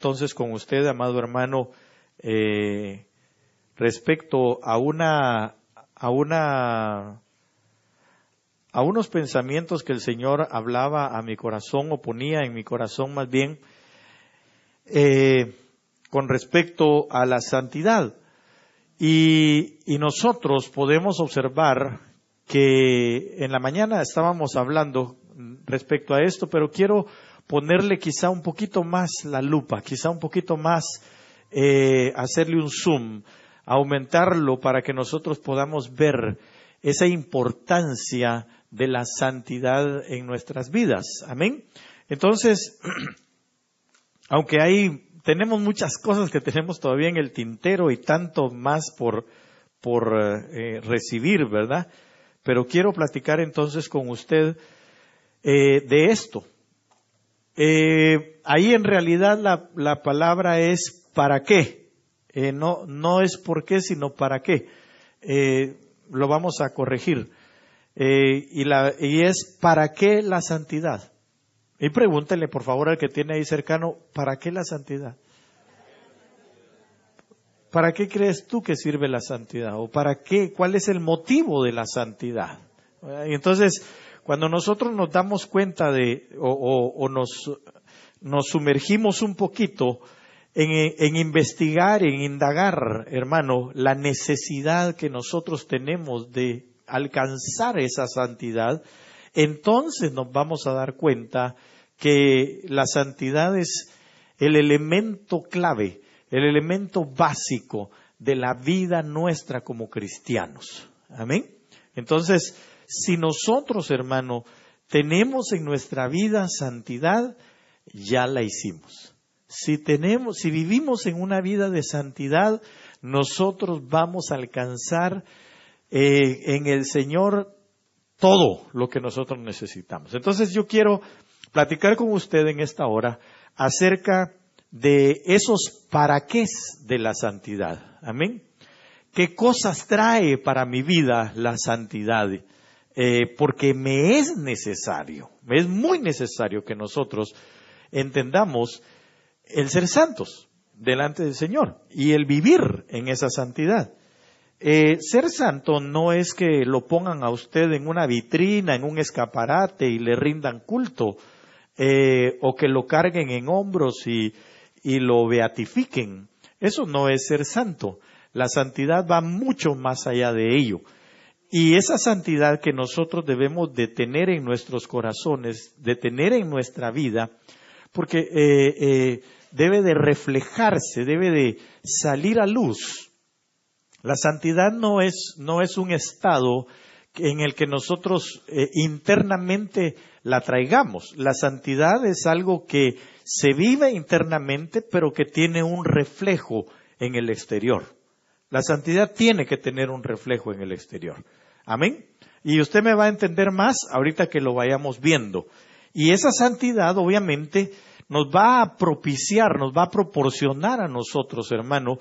entonces con usted, amado hermano, respecto a unos pensamientos que el Señor hablaba a mi corazón, o ponía en mi corazón más bien, con respecto a la santidad. Y nosotros podemos observar que en la mañana estábamos hablando respecto a esto, pero quiero ponerle quizá un poquito más la lupa, quizá un poquito más hacerle un zoom, aumentarlo para que nosotros podamos ver esa importancia de la santidad en nuestras vidas. Amén. Entonces, aunque tenemos muchas cosas que tenemos todavía en el tintero y tanto más por recibir, ¿verdad? Pero quiero platicar entonces con usted de esto. Ahí en realidad la palabra es ¿para qué? No es por qué, sino para qué. Lo vamos a corregir. Y es ¿para qué la santidad? Y pregúntele por favor al que tiene ahí cercano, ¿para qué la santidad? ¿Para qué crees tú que sirve la santidad? ¿O para qué? ¿Cuál es el motivo de la santidad? Y entonces, cuando nosotros nos damos cuenta nos sumergimos un poquito en investigar, en indagar, hermano, la necesidad que nosotros tenemos de alcanzar esa santidad, entonces nos vamos a dar cuenta que la santidad es el elemento clave, el elemento básico de la vida nuestra como cristianos. Amén. Entonces, si nosotros, hermano, tenemos en nuestra vida santidad, ya la hicimos. Si vivimos en una vida de santidad, nosotros vamos a alcanzar en el Señor todo lo que nosotros necesitamos. Entonces yo quiero platicar con usted en esta hora acerca de esos para qué de la santidad. Amén. ¿Qué cosas trae para mi vida la santidad? Porque me es muy necesario que nosotros entendamos el ser santos delante del Señor y el vivir en esa santidad. Ser santo no es que lo pongan a usted en una vitrina, en un escaparate y le rindan culto, o que lo carguen en hombros y lo beatifiquen. Eso no es ser santo. La santidad va mucho más allá de ello. Y esa santidad que nosotros debemos de tener en nuestros corazones, de tener en nuestra vida, porque debe de reflejarse, debe de salir a luz. La santidad no es un estado en el que nosotros internamente la traigamos. La santidad es algo que se vive internamente, pero que tiene un reflejo en el exterior. La santidad tiene que tener un reflejo en el exterior. Amén. Y usted me va a entender más ahorita que lo vayamos viendo. Y esa santidad, obviamente, nos va a propiciar, nos va a proporcionar a nosotros, hermano,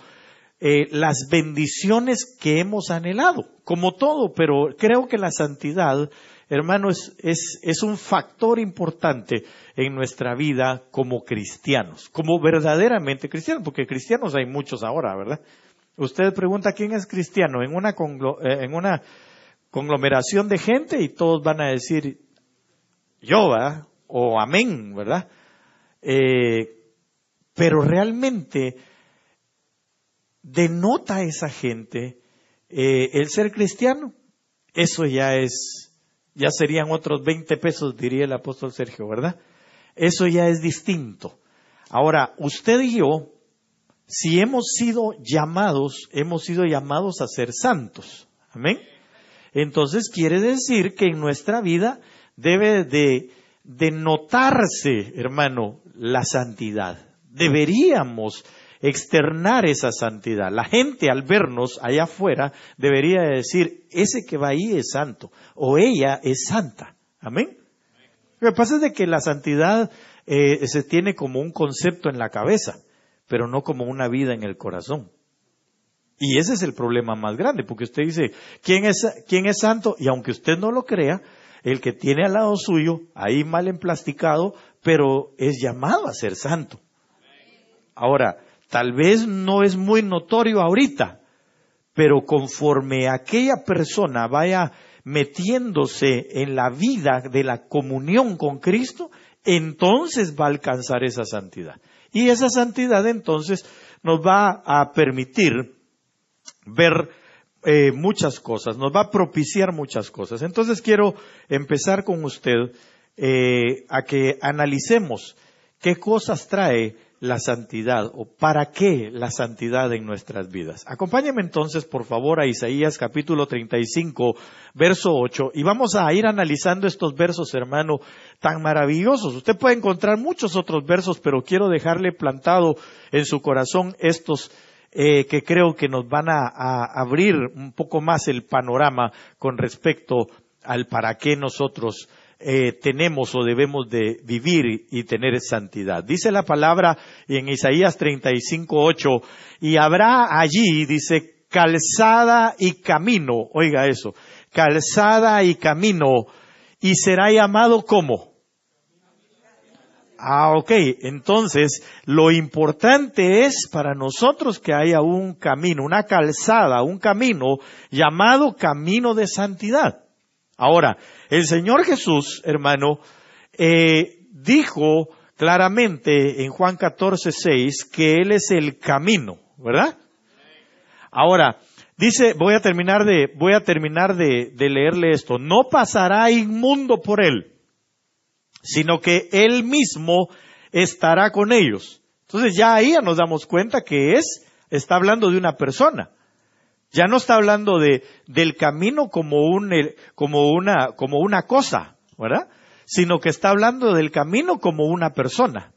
las bendiciones que hemos anhelado, como todo, pero creo que la santidad, hermano, es un factor importante en nuestra vida como cristianos, como verdaderamente cristianos, porque cristianos hay muchos ahora, ¿verdad? Usted pregunta quién es cristiano en una conglomeración de gente y todos van a decir yo, ¿verdad? O amén, ¿verdad? Pero realmente denota a esa gente el ser cristiano. Eso ya serían otros 20 pesos, diría el apóstol Sergio, ¿verdad? Eso ya es distinto. Ahora, usted y yo, si hemos sido llamados a ser santos. Amén. Entonces quiere decir que en nuestra vida debe de notarse, hermano, la santidad. Deberíamos externar esa santidad. La gente al vernos allá afuera debería decir, ese que va ahí es santo, o ella es santa. Amén. Lo que pasa es de que la santidad se tiene como un concepto en la cabeza, pero no como una vida en el corazón. Y ese es el problema más grande, porque usted dice, ¿quién es santo? Y aunque usted no lo crea, el que tiene al lado suyo, ahí mal emplasticado, pero es llamado a ser santo. Ahora, tal vez no es muy notorio ahorita, pero conforme aquella persona vaya metiéndose en la vida de la comunión con Cristo, entonces va a alcanzar esa santidad. Y esa santidad entonces nos va a permitir ver muchas cosas, nos va a propiciar muchas cosas. Entonces quiero empezar con usted a que analicemos qué cosas trae la santidad o para qué la santidad en nuestras vidas. Acompáñeme entonces, por favor, a Isaías capítulo 35, verso 8, y vamos a ir analizando estos versos, hermano, tan maravillosos. Usted puede encontrar muchos otros versos, pero quiero dejarle plantado en su corazón estos que creo que nos van a abrir un poco más el panorama con respecto al para qué nosotros tenemos o debemos de vivir y tener santidad. Dice la palabra en Isaías 35:8, y habrá allí, dice, calzada y camino, oiga eso, calzada y camino, y será llamado ¿cómo? Ok, entonces lo importante es para nosotros que haya un camino, una calzada, un camino llamado camino de santidad. Ahora, el Señor Jesús, hermano, dijo claramente en Juan 14:6 que Él es el camino, ¿verdad? Ahora, dice, voy a terminar de leerle esto. No pasará inmundo por él, sino que Él mismo estará con ellos. Entonces ya ahí nos damos cuenta que está hablando de una persona. Ya no está hablando del camino como una cosa, ¿verdad? Sino que está hablando del camino como una persona.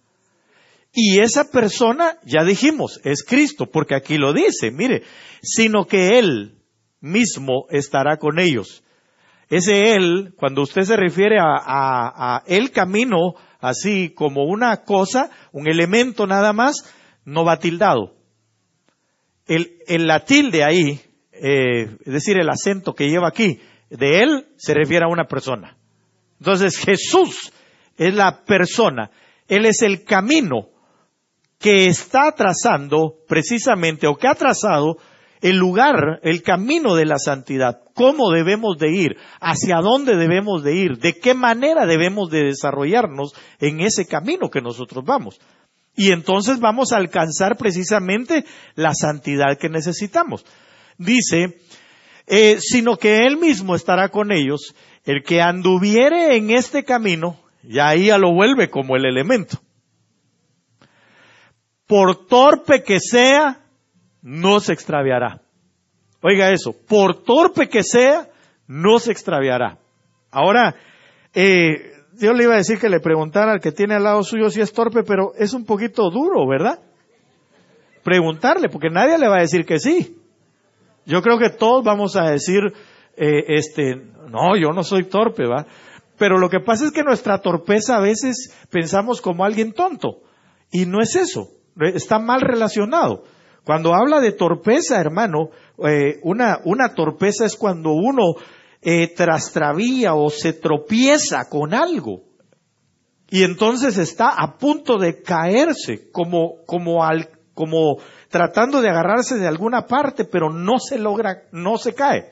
Y esa persona, ya dijimos, es Cristo, porque aquí lo dice, mire, sino que Él mismo estará con ellos. Ese Él, cuando usted se refiere a el camino, así como una cosa, un elemento nada más, no va tildado. La tilde ahí, es decir, el acento que lleva aquí, de Él se refiere a una persona. Entonces Jesús es la persona, Él es el camino que está trazando precisamente, o que ha trazado el lugar, el camino de la santidad, cómo debemos de ir, hacia dónde debemos de ir, de qué manera debemos de desarrollarnos en ese camino que nosotros vamos. Y entonces vamos a alcanzar precisamente la santidad que necesitamos. Dice, sino que Él mismo estará con ellos, el que anduviere en este camino, ya ahí ya lo vuelve como el elemento. Por torpe que sea, no se extraviará. Oiga eso, por torpe que sea, no se extraviará. Ahora, yo le iba a decir que le preguntara al que tiene al lado suyo si es torpe, pero es un poquito duro, ¿verdad? Preguntarle, porque nadie le va a decir que sí. Yo creo que todos vamos a decir, no, yo no soy torpe, ¿va? Pero lo que pasa es que nuestra torpeza a veces pensamos como alguien tonto, y no es eso, está mal relacionado. Cuando habla de torpeza, hermano, una torpeza es cuando uno trastravía o se tropieza con algo. Y entonces está a punto de caerse, como tratando de agarrarse de alguna parte, pero no se logra, no se cae.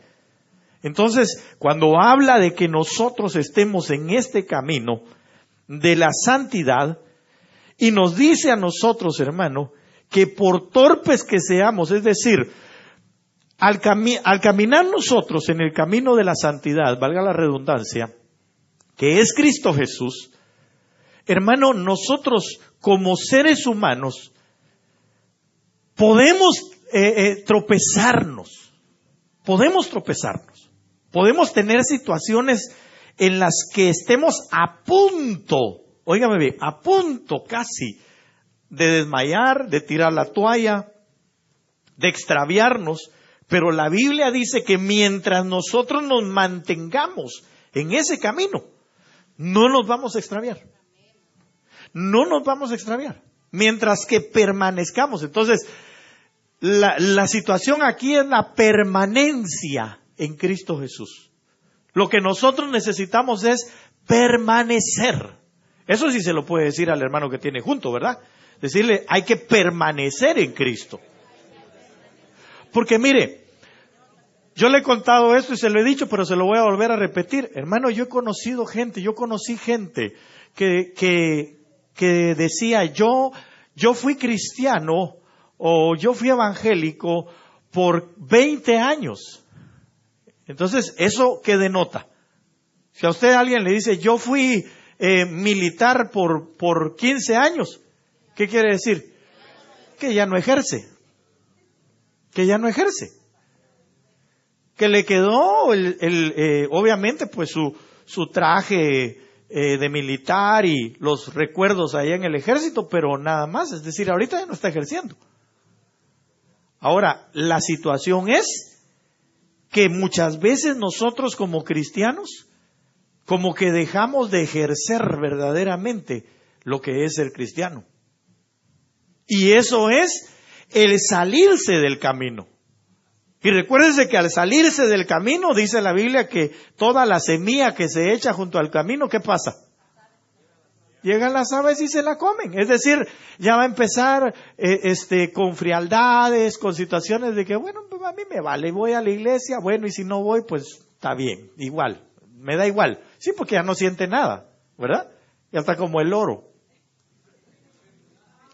Entonces, cuando habla de que nosotros estemos en este camino de la santidad, y nos dice a nosotros, hermano, que por torpes que seamos, es decir, al caminar nosotros en el camino de la santidad, valga la redundancia, que es Cristo Jesús, hermano, nosotros como seres humanos podemos tropezarnos, podemos tener situaciones en las que estemos a punto, óigame bien, a punto casi de desmayar, de tirar la toalla, de extraviarnos, pero la Biblia dice que mientras nosotros nos mantengamos en ese camino, no nos vamos a extraviar. No nos vamos a extraviar. Mientras que permanezcamos. Entonces, la situación aquí es la permanencia en Cristo Jesús. Lo que nosotros necesitamos es permanecer. Eso sí se lo puede decir al hermano que tiene junto, ¿verdad? Decirle, hay que permanecer en Cristo. Porque mire, yo le he contado esto y se lo he dicho, pero se lo voy a volver a repetir. Hermano, yo conocí gente que decía, yo fui cristiano o yo fui evangélico por 20 años. Entonces, ¿eso qué denota? Si a usted alguien le dice, yo fui militar por 15 años, ¿qué quiere decir? Que ya no ejerce. Que ya no ejerce. Que le quedó obviamente pues su traje de militar y los recuerdos allá en el ejército, pero nada más. Es decir, ahorita ya no está ejerciendo. Ahora, la situación es que muchas veces nosotros como cristianos, como que dejamos de ejercer verdaderamente lo que es ser cristiano. Y eso es el salirse del camino. Y recuérdense que al salirse del camino, dice la Biblia que toda la semilla que se echa junto al camino, ¿qué pasa? Llegan las aves y se la comen. Es decir, ya va a empezar con frialdades, con situaciones de que, bueno, pues a mí me vale, voy a la iglesia, bueno, y si no voy, pues está bien, igual, me da igual. Sí, porque ya no siente nada, ¿verdad? Ya está como el loro,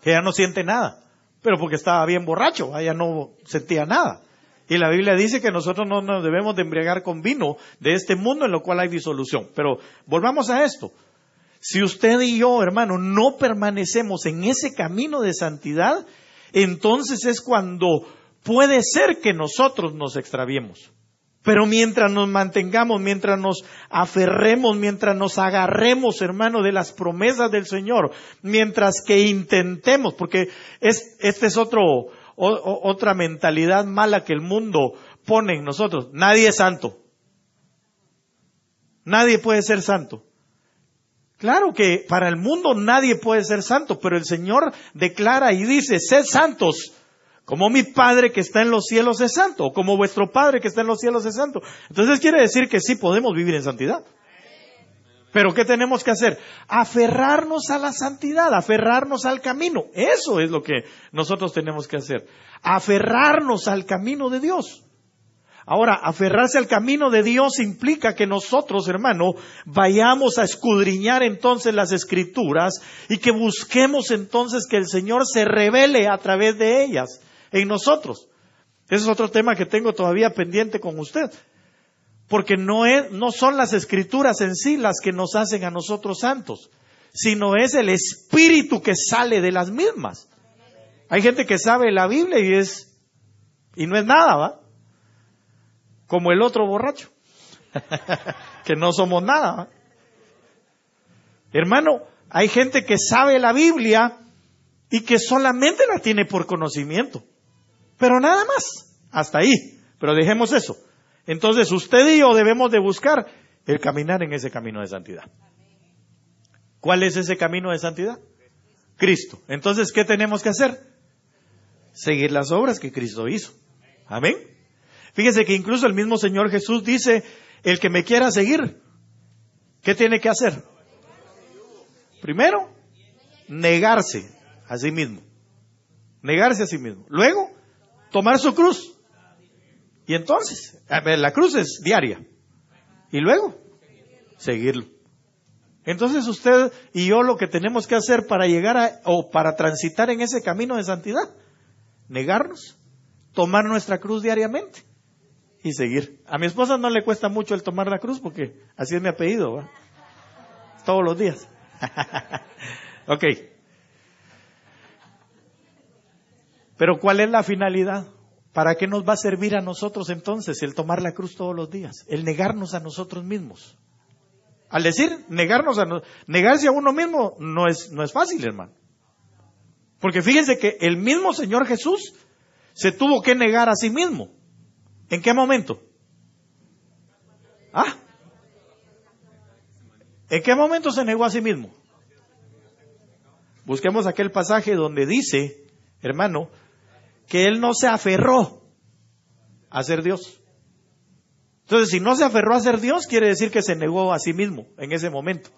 que ya no siente nada, pero porque estaba bien borracho, ya no sentía nada. Y la Biblia dice que nosotros no nos debemos de embriagar con vino de este mundo en lo cual hay disolución. Pero volvamos a esto. Si usted y yo, hermano, no permanecemos en ese camino de santidad, entonces es cuando puede ser que nosotros nos extraviemos. Pero mientras nos mantengamos, mientras nos aferremos, mientras nos agarremos, hermano, de las promesas del Señor, mientras que intentemos, porque este es otra mentalidad mala que el mundo pone en nosotros. Nadie es santo. Nadie puede ser santo. Claro que para el mundo nadie puede ser santo, pero el Señor declara y dice, sed santos, como mi Padre que está en los cielos es santo, o como vuestro Padre que está en los cielos es santo. Entonces quiere decir que sí podemos vivir en santidad. Pero ¿qué tenemos que hacer? Aferrarnos a la santidad, aferrarnos al camino. Eso es lo que nosotros tenemos que hacer. Aferrarnos al camino de Dios. Ahora, aferrarse al camino de Dios implica que nosotros, hermano, vayamos a escudriñar entonces las Escrituras y que busquemos entonces que el Señor se revele a través de ellas en nosotros. Ese es otro tema que tengo todavía pendiente con usted. Porque no son las Escrituras en sí las que nos hacen a nosotros santos, sino es el Espíritu que sale de las mismas. Hay gente que sabe la Biblia y no es nada, ¿va? Como el otro borracho, que no somos nada, ¿va? Hermano, hay gente que sabe la Biblia y que solamente la tiene por conocimiento, pero nada más, hasta ahí. Pero dejemos eso. Entonces usted y yo debemos de buscar el caminar en ese camino de santidad. ¿Cuál es ese camino de santidad? Cristo. Entonces, ¿qué tenemos que hacer? Seguir las obras que Cristo hizo. Amén. Fíjese que incluso el mismo Señor Jesús dice, el que me quiera seguir, ¿qué tiene que hacer? Primero, negarse a sí mismo. Negarse a sí mismo. Luego, tomar su cruz. Y entonces, la cruz es diaria. Y luego, seguirlo. Entonces usted y yo lo que tenemos que hacer para llegar para transitar en ese camino de santidad, negarnos, tomar nuestra cruz diariamente y seguir. A mi esposa no le cuesta mucho el tomar la cruz porque así es mi apellido, ¿va? Todos los días. Ok. Pero ¿cuál es la finalidad? ¿Para qué nos va a servir a nosotros entonces el tomar la cruz todos los días? El negarnos a nosotros mismos. Al decir negarse a uno mismo no es fácil, hermano. Porque fíjense que el mismo Señor Jesús se tuvo que negar a sí mismo. ¿En qué momento? ¿En qué momento se negó a sí mismo? Busquemos aquel pasaje donde dice, hermano, que Él no se aferró a ser Dios. Entonces, si no se aferró a ser Dios, quiere decir que se negó a sí mismo en ese momento.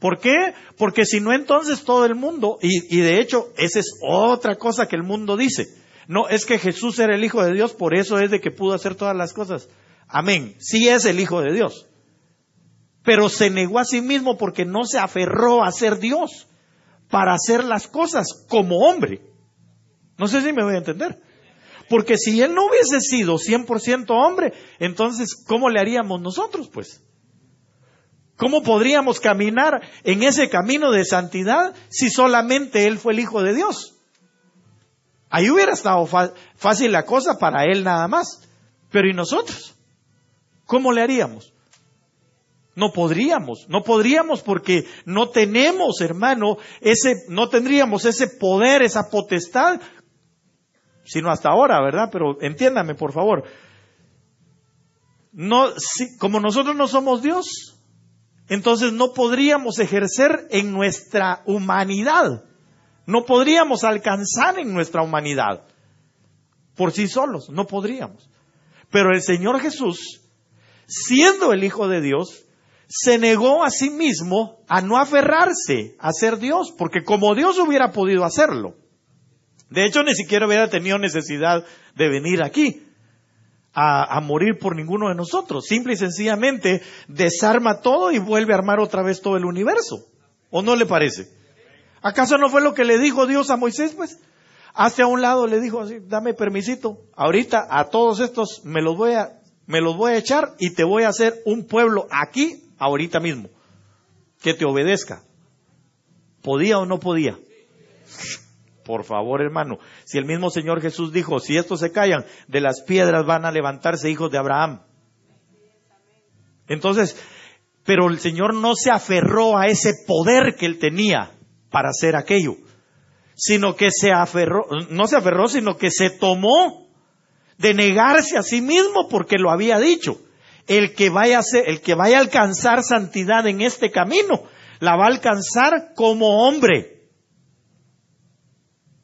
¿Por qué? Porque si no, entonces todo el mundo, y de hecho, esa es otra cosa que el mundo dice. No, es que Jesús era el Hijo de Dios, por eso es de que pudo hacer todas las cosas. Amén. Sí es el Hijo de Dios. Pero se negó a sí mismo porque no se aferró a ser Dios para hacer las cosas como hombre. No sé si me voy a entender. Porque si Él no hubiese sido 100% hombre, entonces, ¿cómo le haríamos nosotros, pues? ¿Cómo podríamos caminar en ese camino de santidad si solamente Él fue el Hijo de Dios? Ahí hubiera estado fácil la cosa para Él nada más. Pero ¿y nosotros? ¿Cómo le haríamos? No podríamos porque no tenemos, hermano, no tendríamos ese poder, esa potestad, sino hasta ahora, ¿verdad? Pero entiéndame, por favor. Como nosotros no somos Dios, entonces no podríamos ejercer en nuestra humanidad. No podríamos alcanzar en nuestra humanidad. Por sí solos, no podríamos. Pero el Señor Jesús, siendo el Hijo de Dios, se negó a sí mismo a no aferrarse a ser Dios, porque como Dios hubiera podido hacerlo. De hecho, ni siquiera hubiera tenido necesidad de venir aquí a morir por ninguno de nosotros. Simple y sencillamente desarma todo y vuelve a armar otra vez todo el universo. ¿O no le parece? ¿Acaso no fue lo que le dijo Dios a Moisés, pues? Hacia un lado le dijo así, dame permisito. Ahorita a todos estos me los voy a echar y te voy a hacer un pueblo aquí, ahorita mismo, que te obedezca. ¿Podía o no podía? Por favor, hermano, si el mismo Señor Jesús dijo, si estos se callan, de las piedras van a levantarse hijos de Abraham. Entonces, pero el Señor no se aferró a ese poder que Él tenía para hacer aquello, sino que no se aferró, sino que se tomó de negarse a sí mismo porque lo había dicho. El que vaya a alcanzar santidad en este camino, la va a alcanzar como hombre.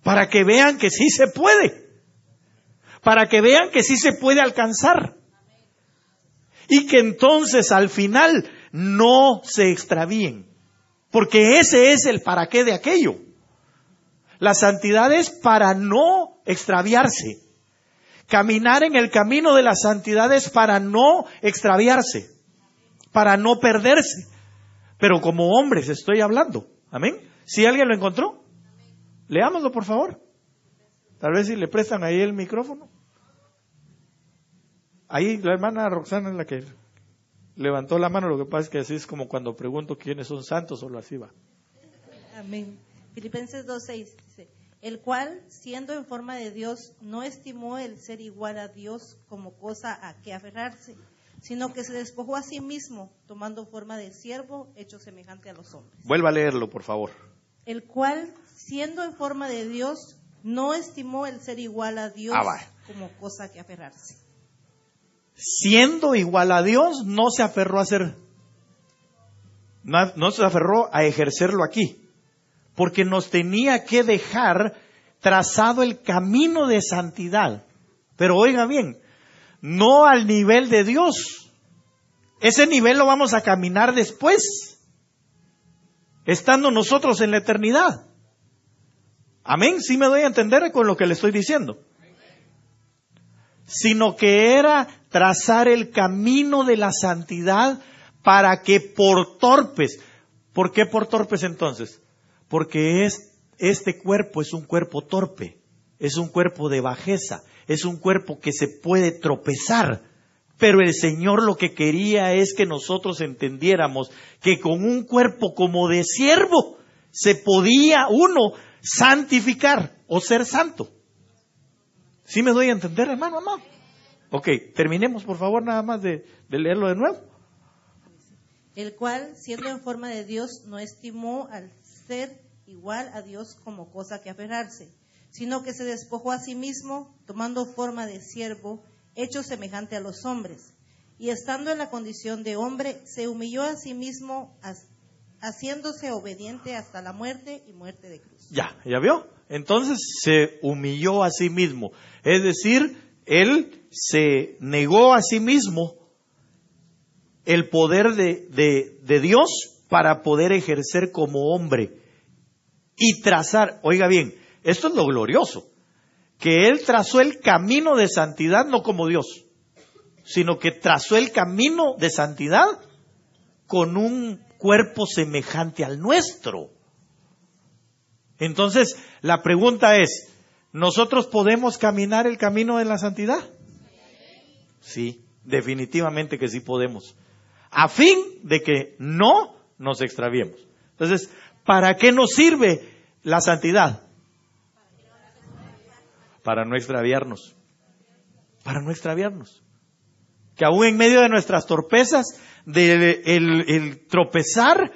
Para que vean que sí se puede. Para que vean que sí se puede alcanzar. Y que entonces al final no se extravíen. Porque ese es el para qué de aquello. La santidad es para no extraviarse. Caminar en el camino de la santidad es para no extraviarse. Para no perderse. Pero como hombres estoy hablando. Amén. ¿Si alguien lo encontró? Leámoslo, por favor. Tal vez si le prestan ahí el micrófono. Ahí la hermana Roxana es la que levantó la mano. Lo que pasa es que así es como cuando pregunto quiénes son santos, solo así va. Amén. Filipenses 2:6 dice, el cual, siendo en forma de Dios, no estimó el ser igual a Dios como cosa a que aferrarse, sino que se despojó a sí mismo, tomando forma de siervo, hecho semejante a los hombres. Vuelva a leerlo, por favor. El cual, siendo en forma de Dios, no estimó el ser igual a Dios como cosa a que aferrarse. Siendo igual a Dios, no se aferró no se aferró a ejercerlo aquí, porque nos tenía que dejar trazado el camino de santidad. Pero oiga bien, no al nivel de Dios. Ese nivel lo vamos a caminar después, estando nosotros en la eternidad. Amén, sí me doy a entender con lo que le estoy diciendo. Sino que era trazar el camino de la santidad para que por torpes. ¿Por qué por torpes entonces? Porque este cuerpo es un cuerpo torpe, es un cuerpo de bajeza, es un cuerpo que se puede tropezar. Pero el Señor lo que quería es que nosotros entendiéramos que con un cuerpo como de siervo se podía uno santificar o ser santo. ¿Sí me doy a entender, hermano, amado? Ok, terminemos por favor nada más de leerlo de nuevo. El cual, siendo en forma de Dios, no estimó al ser igual a Dios como cosa que aferrarse, sino que se despojó a sí mismo, tomando forma de siervo, hecho semejante a los hombres. Y estando en la condición de hombre, se humilló a sí mismo, haciéndose obediente hasta la muerte y muerte de cruz. ¿Ya vio? Entonces se humilló a sí mismo. Es decir, Él se negó a sí mismo el poder de Dios para poder ejercer como hombre y trazar, oiga bien, esto es lo glorioso, que Él trazó el camino de santidad no como Dios, sino que trazó el camino de santidad con un cuerpo semejante al nuestro. Entonces, la pregunta es, ¿nosotros podemos caminar el camino de la santidad? Sí, definitivamente que sí podemos, a fin de que no nos extraviemos. Entonces, ¿para qué nos sirve la santidad? Para no extraviarnos. Para no extraviarnos. Que aún en medio de nuestras torpezas, el tropezar,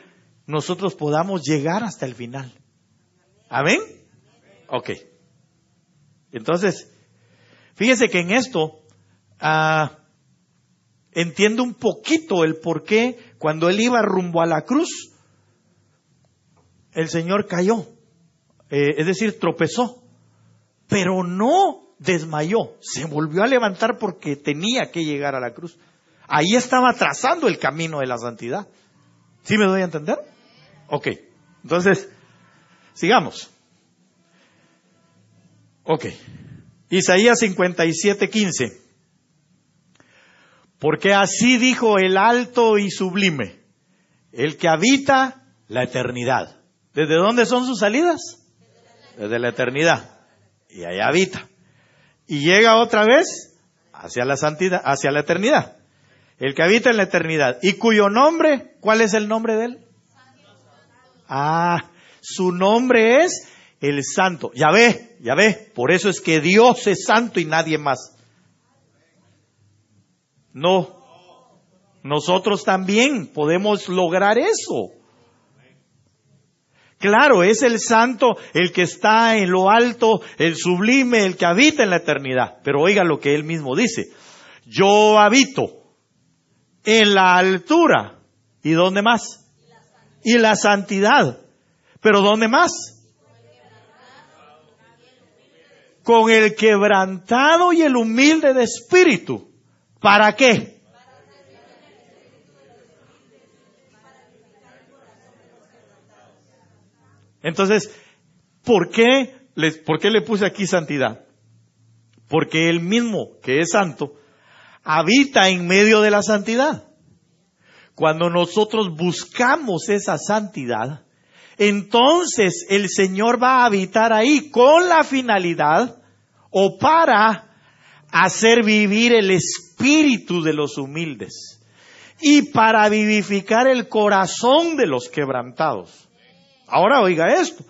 nosotros podamos llegar hasta el final. ¿Amén? Ok. Entonces, fíjese que en esto entiendo un poquito el por qué cuando Él iba rumbo a la cruz, el Señor cayó. Es decir, tropezó. Pero no desmayó, se volvió a levantar porque tenía que llegar a la cruz. Ahí estaba trazando el camino de la santidad. ¿Sí me doy a entender? Ok, entonces, sigamos. Ok, Isaías 57:15. Porque así dijo el alto y sublime, el que habita la eternidad. ¿Desde dónde son sus salidas? Desde la eternidad. Y allá habita. Y llega otra vez hacia la santidad, hacia la eternidad. El que habita en la eternidad. Y cuyo nombre, ¿cuál es el nombre de él? Su nombre es el Santo. Ya ve. Por eso es que Dios es santo y nadie más. No. Nosotros también podemos lograr eso. Claro, es el santo, el que está en lo alto, el sublime, el que habita en la eternidad. Pero oiga lo que él mismo dice. Yo habito en la altura. ¿Y dónde más? Y la santidad. ¿Pero dónde más? Con el quebrantado y el humilde de espíritu. ¿Para qué? Entonces, ¿por qué le puse aquí santidad? Porque Él mismo, que es santo, habita en medio de la santidad. Cuando nosotros buscamos esa santidad, entonces el Señor va a habitar ahí con la finalidad o para hacer vivir el espíritu de los humildes y para vivificar el corazón de los quebrantados. Ahora oiga esto,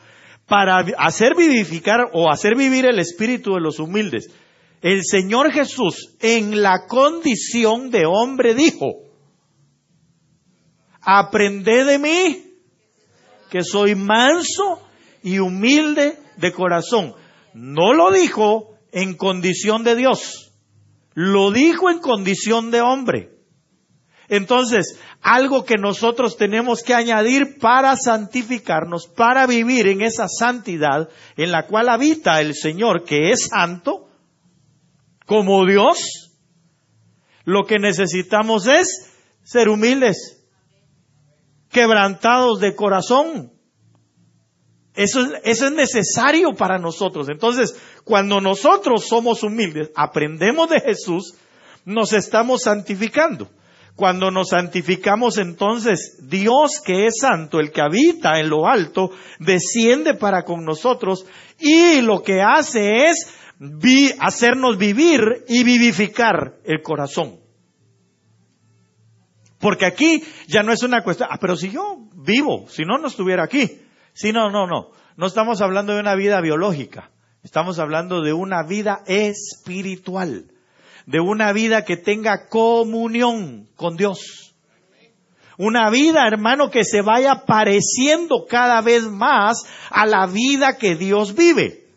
para hacer vivificar o hacer vivir el espíritu de los humildes, el Señor Jesús en la condición de hombre dijo, aprended de mí, que soy manso y humilde de corazón. No lo dijo en condición de Dios, lo dijo en condición de hombre. Entonces, algo que nosotros tenemos que añadir para santificarnos, para vivir en esa santidad en la cual habita el Señor, que es santo, como Dios, lo que necesitamos es ser humildes, quebrantados de corazón. Eso es necesario para nosotros. Entonces, cuando nosotros somos humildes, aprendemos de Jesús, nos estamos santificando. Cuando nos santificamos, entonces Dios, que es santo, el que habita en lo alto, desciende para con nosotros y lo que hace es hacernos vivir y vivificar el corazón. Porque aquí ya no es una cuestión, pero si yo vivo, si no estuviera aquí. Sí, no estamos hablando de una vida biológica, estamos hablando de una vida espiritual. De una vida que tenga comunión con Dios. Una vida, hermano, que se vaya pareciendo cada vez más a la vida que Dios vive.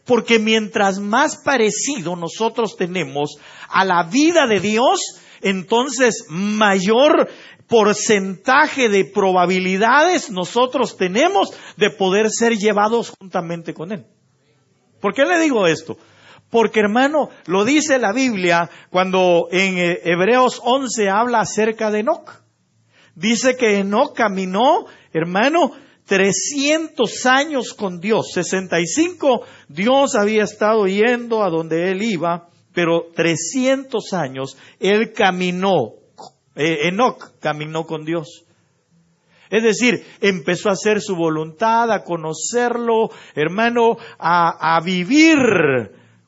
Porque mientras más parecido nosotros tenemos a la vida de Dios, entonces mayor porcentaje de probabilidades nosotros tenemos de poder ser llevados juntamente con Él. ¿Por qué le digo esto? Porque, hermano, lo dice la Biblia cuando en Hebreos 11 habla acerca de Enoc. Dice que Enoc caminó, hermano, 300 años con Dios. 65 Dios había estado yendo a donde él iba, pero 300 años él caminó. Enoc caminó con Dios. Es decir, empezó a hacer su voluntad, a conocerlo, hermano, a vivir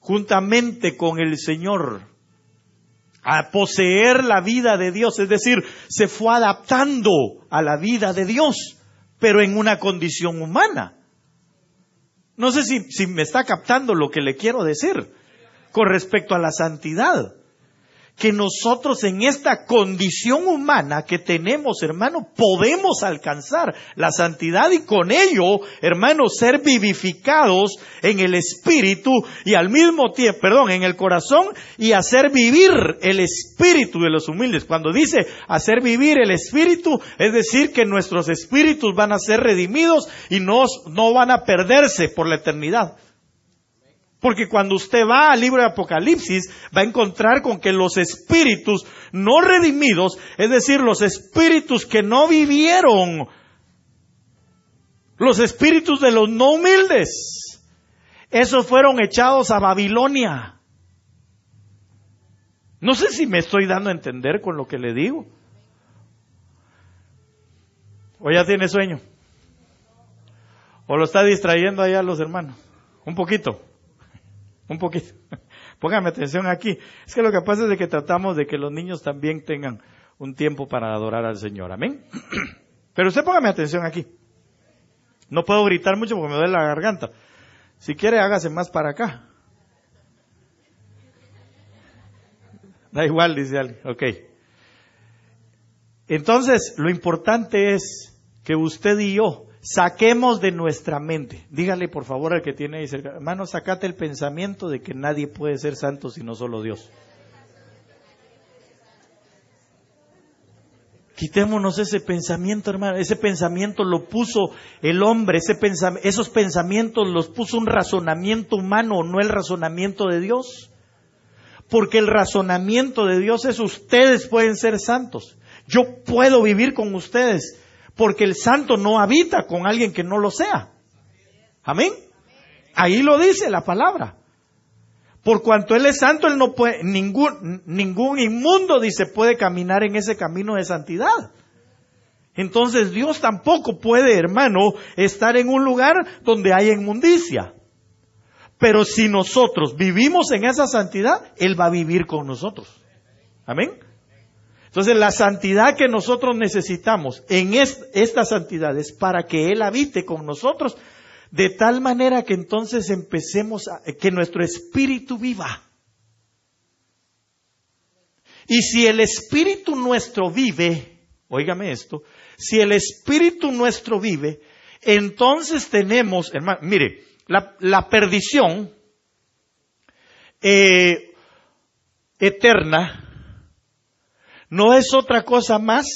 juntamente con el Señor, a poseer la vida de Dios. Es decir, se fue adaptando a la vida de Dios, pero en una condición humana. No sé si me está captando lo que le quiero decir con respecto a la santidad. Que nosotros en esta condición humana que tenemos, hermano, podemos alcanzar la santidad y con ello, hermano, ser vivificados en el espíritu y al mismo tiempo, en el corazón, y hacer vivir el espíritu de los humildes. Cuando dice hacer vivir el espíritu, es decir que nuestros espíritus van a ser redimidos y no van a perderse por la eternidad. Porque cuando usted va al libro de Apocalipsis, va a encontrar con que los espíritus no redimidos, es decir, los espíritus que no vivieron, los espíritus de los no humildes, esos fueron echados a Babilonia. No sé si me estoy dando a entender con lo que le digo. ¿O ya tiene sueño? ¿O lo está distrayendo allá los hermanos? Un poquito. Póngame atención aquí. Es que lo que pasa es de que tratamos de que los niños también tengan un tiempo para adorar al Señor. Amén. Pero usted póngame atención aquí. No puedo gritar mucho porque me duele la garganta. Si quiere, hágase más para acá. Da igual, dice alguien. Ok. Entonces, lo importante es que usted y yo saquemos de nuestra mente. Dígale por favor al que tiene ahí cerca, hermano, sacate el pensamiento de que nadie puede ser santo sino solo Dios. Quitémonos ese pensamiento, hermano. Ese pensamiento lo puso el hombre, esos pensamientos los puso un razonamiento humano, no el razonamiento de Dios. Porque el razonamiento de Dios es: ustedes pueden ser santos, yo puedo vivir con ustedes. Porque el santo no habita con alguien que no lo sea. Amén. Ahí lo dice la palabra. Por cuanto Él es santo, Él no puede, ningún inmundo, dice, puede caminar en ese camino de santidad. Entonces Dios tampoco puede, hermano, estar en un lugar donde hay inmundicia. Pero si nosotros vivimos en esa santidad, Él va a vivir con nosotros. Amén. Entonces la santidad que nosotros necesitamos en esta santidad es para que Él habite con nosotros, de tal manera que entonces empecemos que nuestro espíritu viva. Y si el espíritu nuestro vive, óigame esto, si el espíritu nuestro vive, entonces tenemos, hermano, mire, la perdición eterna no es otra cosa más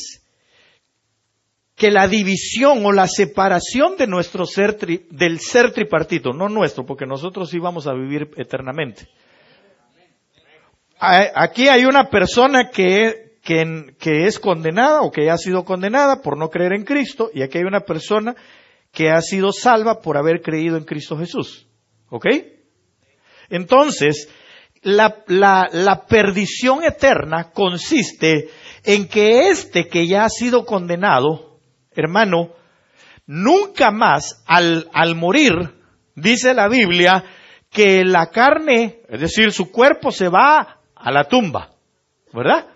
que la división o la separación de nuestro ser, del ser tripartito, no nuestro, porque nosotros sí vamos a vivir eternamente. Aquí hay una persona que es condenada o que ha sido condenada por no creer en Cristo, y aquí hay una persona que ha sido salva por haber creído en Cristo Jesús. ¿Ok? Entonces, la perdición eterna consiste en que que ya ha sido condenado, hermano, nunca más al morir, dice la Biblia, que la carne, es decir, su cuerpo se va a la tumba, ¿verdad?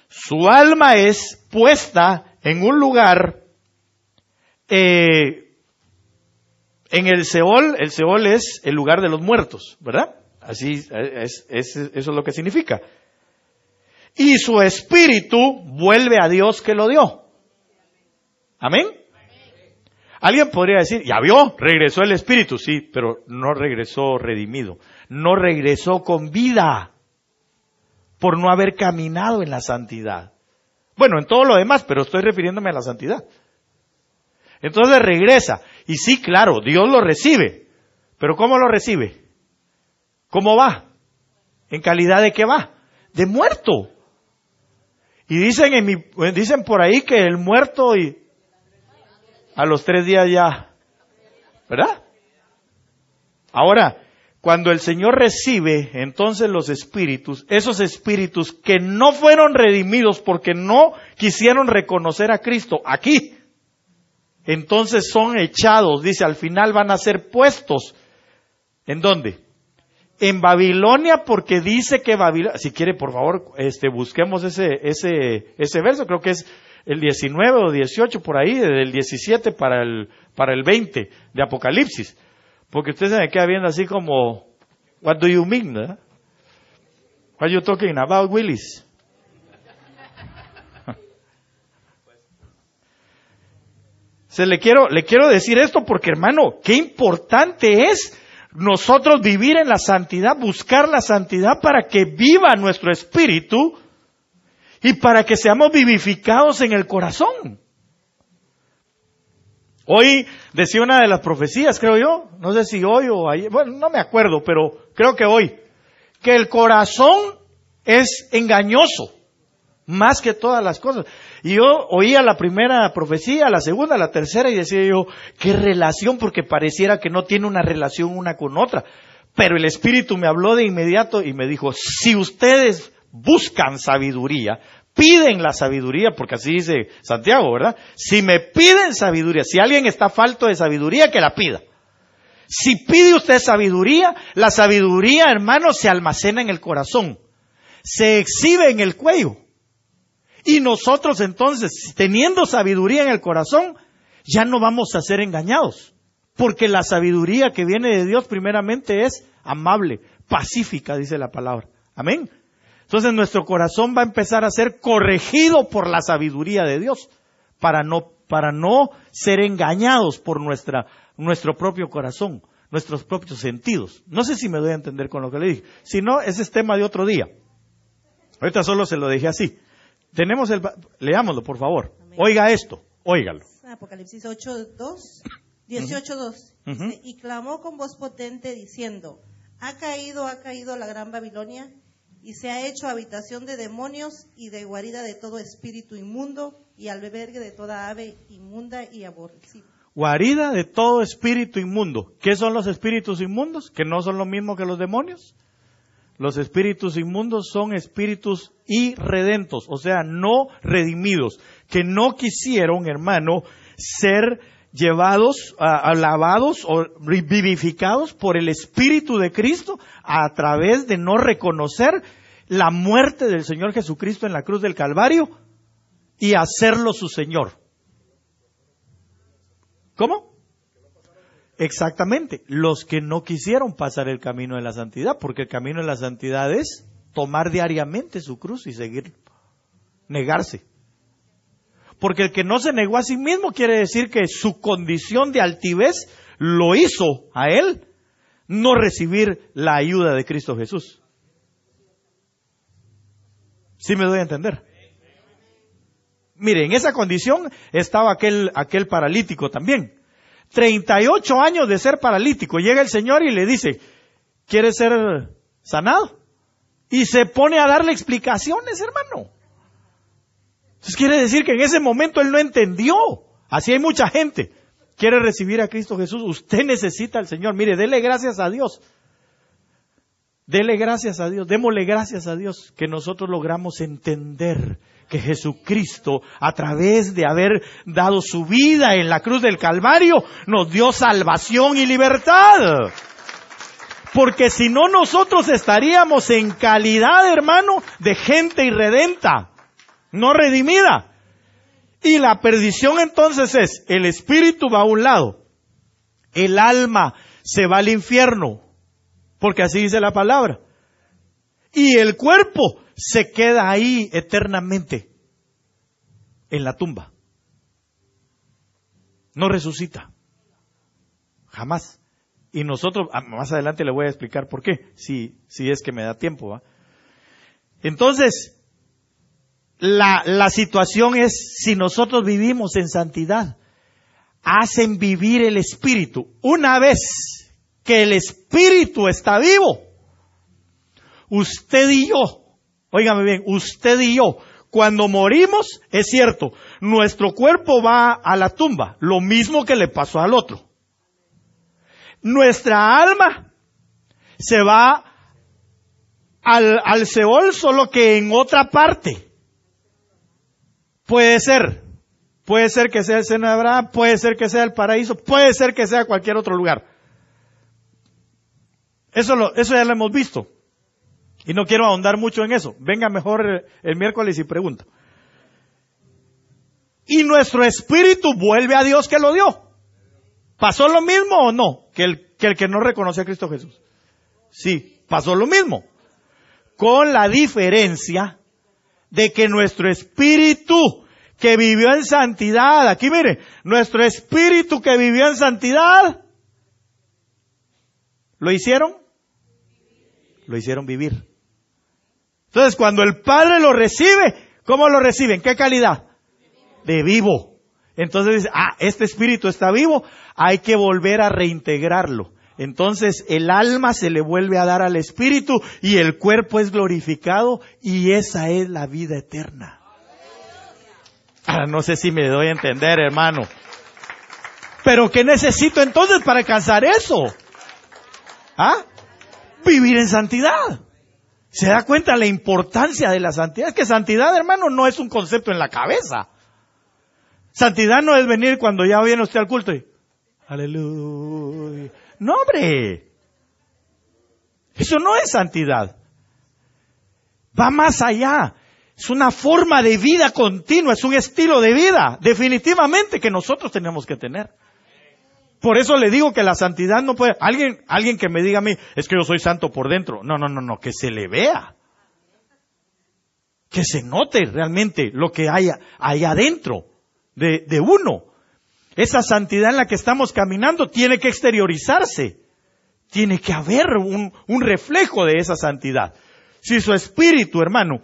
Su alma es puesta en un lugar, en el Seol es el lugar de los muertos, ¿verdad? Así eso es lo que significa. Y su espíritu vuelve a Dios que lo dio. ¿Amén? Alguien podría decir, ya vio, regresó el espíritu. Sí, pero no regresó redimido. No regresó con vida por no haber caminado en la santidad. Bueno, en todo lo demás, pero estoy refiriéndome a la santidad. Entonces regresa. Y sí, claro, Dios lo recibe. ¿Pero cómo lo recibe? ¿Cómo va? ¿En calidad de qué va? De muerto. Y dicen por ahí que el muerto y a los 3 días ya, ¿verdad? Ahora, cuando el Señor recibe entonces los espíritus, esos espíritus que no fueron redimidos porque no quisieron reconocer a Cristo aquí, entonces son echados, dice, al final van a ser puestos. ¿En dónde? En Babilonia, porque dice que Babilonia, si quiere por favor, busquemos ese verso, creo que es el 19 o 18 por ahí, del 17 para el 20 de Apocalipsis. Porque usted se me queda viendo así como, what do you mean? ¿Verdad? What are you talking about, Willis? Le quiero decir esto porque, hermano, qué importante es nosotros vivir en la santidad, buscar la santidad para que viva nuestro espíritu y para que seamos vivificados en el corazón. Hoy decía una de las profecías, creo yo, no sé si hoy o ayer, bueno, no me acuerdo, pero creo que hoy, que el corazón es engañoso, más que todas las cosas. Y yo oía la primera profecía, la segunda, la tercera, y decía yo, ¿qué relación? Porque pareciera que no tiene una relación una con otra. Pero el Espíritu me habló de inmediato y me dijo, si ustedes buscan sabiduría, piden la sabiduría, porque así dice Santiago, ¿verdad? Si me piden sabiduría, si alguien está falto de sabiduría, que la pida. Si pide usted sabiduría, la sabiduría, hermano, se almacena en el corazón, se exhibe en el cuello. Y nosotros entonces, teniendo sabiduría en el corazón, ya no vamos a ser engañados. Porque la sabiduría que viene de Dios primeramente es amable, pacífica, dice la palabra. Amén. Entonces nuestro corazón va a empezar a ser corregido por la sabiduría de Dios, para no ser engañados por nuestro propio corazón, nuestros propios sentidos. No sé si me doy a entender con lo que le dije. Si no, ese es tema de otro día. Ahorita solo se lo dejé así. Leámoslo, por favor. Amén. Oiga esto, óigalo. Apocalipsis 8:2, 18:2. Dice, y clamó con voz potente diciendo, ha caído la gran Babilonia, y se ha hecho habitación de demonios y de guarida de todo espíritu inmundo y albergue de toda ave inmunda y aborrecida. Guarida de todo espíritu inmundo. ¿Qué son los espíritus inmundos? ¿Que no son lo mismo que los demonios? Los espíritus inmundos son espíritus irredentos, o sea, no redimidos, que no quisieron, hermano, ser llevados, lavados o vivificados por el Espíritu de Cristo a través de no reconocer la muerte del Señor Jesucristo en la cruz del Calvario y hacerlo su Señor. ¿Cómo? Exactamente, los que no quisieron pasar el camino de la santidad, porque el camino de la santidad es tomar diariamente su cruz y seguir, negarse. Porque el que no se negó a sí mismo quiere decir que su condición de altivez lo hizo a él no recibir la ayuda de Cristo Jesús. ¿Sí me doy a entender? Mire, en esa condición estaba aquel paralítico también. 38 años de ser paralítico. Llega el Señor y le dice, ¿quieres ser sanado? Y se pone a darle explicaciones, hermano. Entonces quiere decir que en ese momento él no entendió. Así hay mucha gente. Quiere recibir a Cristo Jesús. Usted necesita al Señor. Mire, dele gracias a Dios. Dele gracias a Dios. Démosle gracias a Dios que nosotros logramos entender que Jesucristo, a través de haber dado su vida en la cruz del Calvario, nos dio salvación y libertad. Porque si no, nosotros estaríamos en calidad, hermano, de gente irredenta, no redimida. Y la perdición entonces es, el espíritu va a un lado, el alma se va al infierno, porque así dice la palabra. Y el cuerpo se queda ahí eternamente, en la tumba. No resucita. Jamás. Y nosotros, más adelante le voy a explicar por qué, si es que me da tiempo, ¿va? Entonces, la situación es, si nosotros vivimos en santidad, hacen vivir el Espíritu. Una vez que el Espíritu está vivo, usted y yo, óigame bien, usted y yo, Cuando morimos, es cierto, nuestro cuerpo va a la tumba, lo mismo que le pasó al otro. Nuestra alma se va al Seol, solo que en otra parte. Puede ser que sea el seno de Abraham, puede ser que sea el paraíso, puede ser que sea cualquier otro lugar. Eso ya lo hemos visto. Y no quiero ahondar mucho en eso. Venga mejor el miércoles y pregunta. Y nuestro espíritu vuelve a Dios que lo dio. ¿Pasó lo mismo o no que el que no reconoció a Cristo Jesús? Sí, pasó lo mismo. Con la diferencia de que nuestro espíritu que vivió en santidad, aquí mire, nuestro espíritu que vivió en santidad, ¿lo hicieron? Lo hicieron vivir. Entonces, cuando el Padre lo recibe, ¿cómo lo recibe? ¿En qué calidad? De vivo. Entonces dice, este espíritu está vivo, hay que volver a reintegrarlo. Entonces, el alma se le vuelve a dar al espíritu y el cuerpo es glorificado y esa es la vida eterna. No sé si me doy a entender, hermano. Pero ¿qué necesito entonces para alcanzar eso? Vivir en santidad. ¿Se da cuenta la importancia de la santidad? Es que santidad, hermano, no es un concepto en la cabeza. Santidad no es venir cuando ya viene usted al culto y aleluya. No, hombre. Eso no es santidad. Va más allá. Es una forma de vida continua, es un estilo de vida, definitivamente, que nosotros tenemos que tener. Por eso le digo que la santidad no puede... Alguien que me diga a mí, es que yo soy santo por dentro. No, que se le vea. Que se note realmente lo que hay adentro de uno. Esa santidad en la que estamos caminando tiene que exteriorizarse. Tiene que haber un reflejo de esa santidad. Si su espíritu, hermano,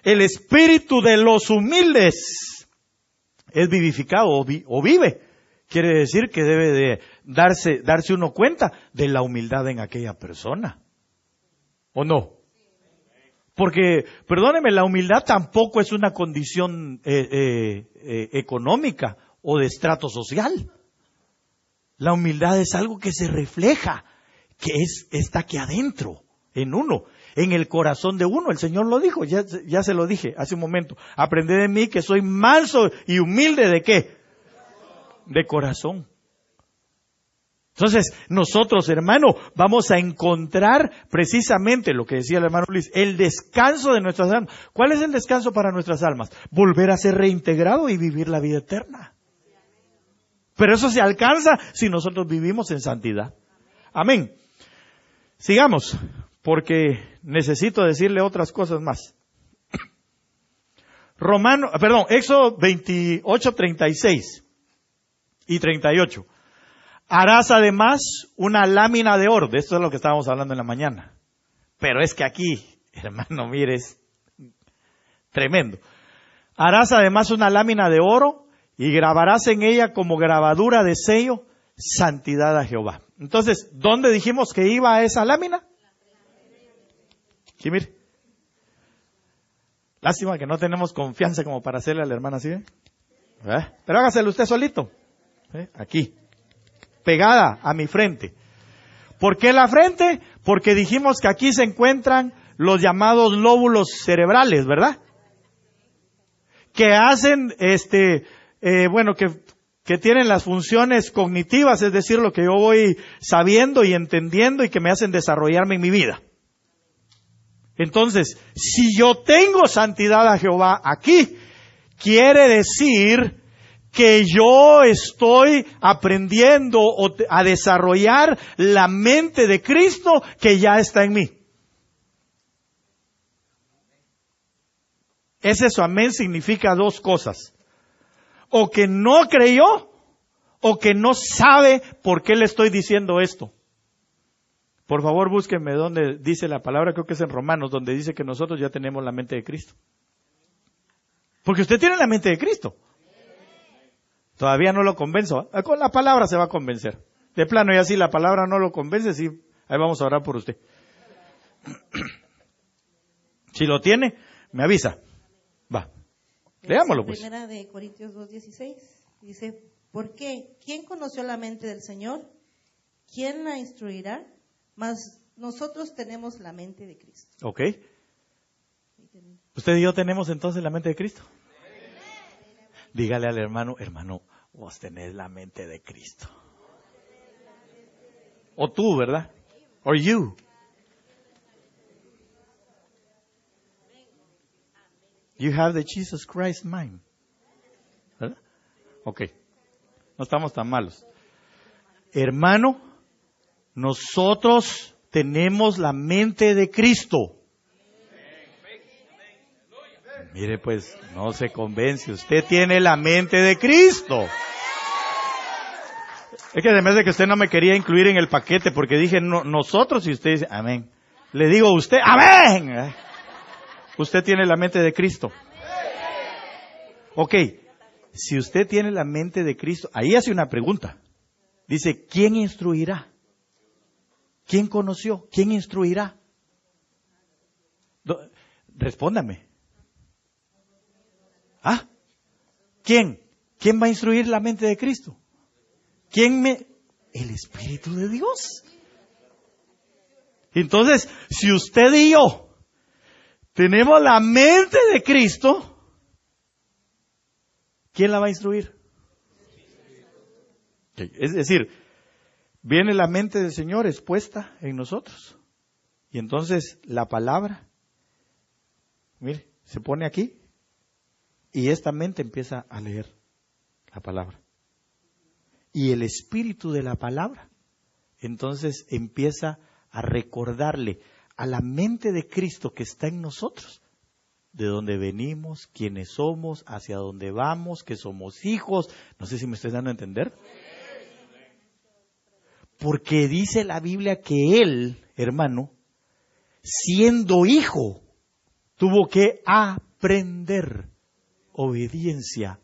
el espíritu de los humildes es vivificado o vive, quiere decir que debe de darse uno cuenta de la humildad en aquella persona. ¿O no? Porque, perdóneme, la humildad tampoco es una condición económica o de estrato social. La humildad es algo que se refleja, que está aquí adentro, en uno, en el corazón de uno. El Señor lo dijo, ya se lo dije hace un momento. Aprended de mí que soy manso y humilde, ¿de qué? De corazón. Entonces, nosotros, hermano, vamos a encontrar precisamente lo que decía el hermano Luis, el descanso de nuestras almas. ¿Cuál es el descanso para nuestras almas? Volver a ser reintegrado y vivir la vida eterna. Pero eso se alcanza si nosotros vivimos en santidad. Amén. Sigamos, porque necesito decirle otras cosas más. Éxodo 28, 36 y 38. Harás además una lámina de oro. De esto es lo que estábamos hablando en la mañana. Pero es que aquí, hermano, mire, es tremendo. Harás además una lámina de oro y grabarás en ella como grabadura de sello santidad a Jehová. Entonces, ¿dónde dijimos que iba esa lámina? Aquí, mire. Lástima que no tenemos confianza como para hacerle a la hermana así, ¿eh? Pero hágaselo usted solito. Aquí. Pegada a mi frente. ¿Por qué la frente? Porque dijimos que aquí se encuentran los llamados lóbulos cerebrales, ¿verdad? Que hacen, que tienen las funciones cognitivas, es decir, lo que yo voy sabiendo y entendiendo y que me hacen desarrollarme en mi vida. Entonces, si yo tengo santidad a Jehová aquí, quiere decir que yo estoy aprendiendo a desarrollar la mente de Cristo que ya está en mí. Ese su amén significa dos cosas. O que no creyó, o que no sabe por qué le estoy diciendo esto. Por favor, búsquenme donde dice la palabra, creo que es en Romanos, donde dice que nosotros ya tenemos la mente de Cristo. Porque usted tiene la mente de Cristo. Todavía no lo convenzo. Con la palabra se va a convencer. De plano, y así la palabra no lo convence, sí, ahí vamos a orar por usted. Si lo tiene, me avisa. Va. Leámoslo, pues. Primera de Corintios 2:16. Dice, ¿por qué? ¿Quién conoció la mente del Señor? ¿Quién la instruirá? Mas nosotros tenemos la mente de Cristo. Ok. ¿Usted y yo tenemos entonces la mente de Cristo? Dígale al hermano, hermano, vos tenés la mente de Cristo. O tú, ¿verdad? Or you. You have the Jesus Christ mind. ¿Verdad? Ok. No estamos tan malos. Hermano, nosotros tenemos la mente de Cristo. Mire, pues, no se convence. Usted tiene la mente de Cristo. Es que además de que usted no me quería incluir en el paquete porque dije nosotros y usted dice amén. Le digo a usted, amén. Usted tiene la mente de Cristo. Ok, si usted tiene la mente de Cristo, ahí hace una pregunta. Dice, ¿quién instruirá? ¿Quién conoció? ¿Quién instruirá? Respóndame. ¿Ah? ¿Quién? ¿Quién va a instruir la mente de Cristo? El Espíritu de Dios. Entonces, si usted y yo tenemos la mente de Cristo, ¿quién la va a instruir? Es decir, viene la mente del Señor expuesta en nosotros. Y entonces la palabra, mire, se pone aquí y esta mente empieza a leer la palabra. Y el espíritu de la palabra, entonces empieza a recordarle a la mente de Cristo que está en nosotros, de dónde venimos, quiénes somos, hacia dónde vamos, que somos hijos. No sé si me estoy dando a entender. Porque dice la Biblia que él, hermano, siendo hijo, tuvo que aprender obediencia.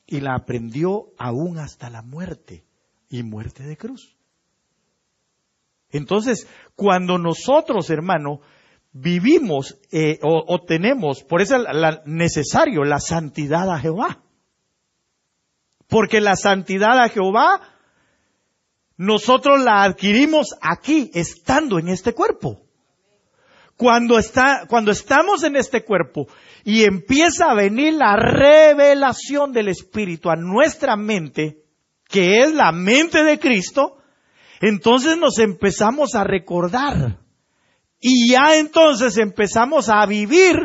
Y la aprendió aún hasta la muerte, y muerte de cruz. Entonces, cuando nosotros, hermano, vivimos o tenemos, por eso es necesario la santidad a Jehová. Porque la santidad a Jehová, nosotros la adquirimos aquí, estando en este cuerpo. Cuando estamos en este cuerpo y empieza a venir la revelación del Espíritu a nuestra mente, que es la mente de Cristo, entonces nos empezamos a recordar. Y ya entonces empezamos a vivir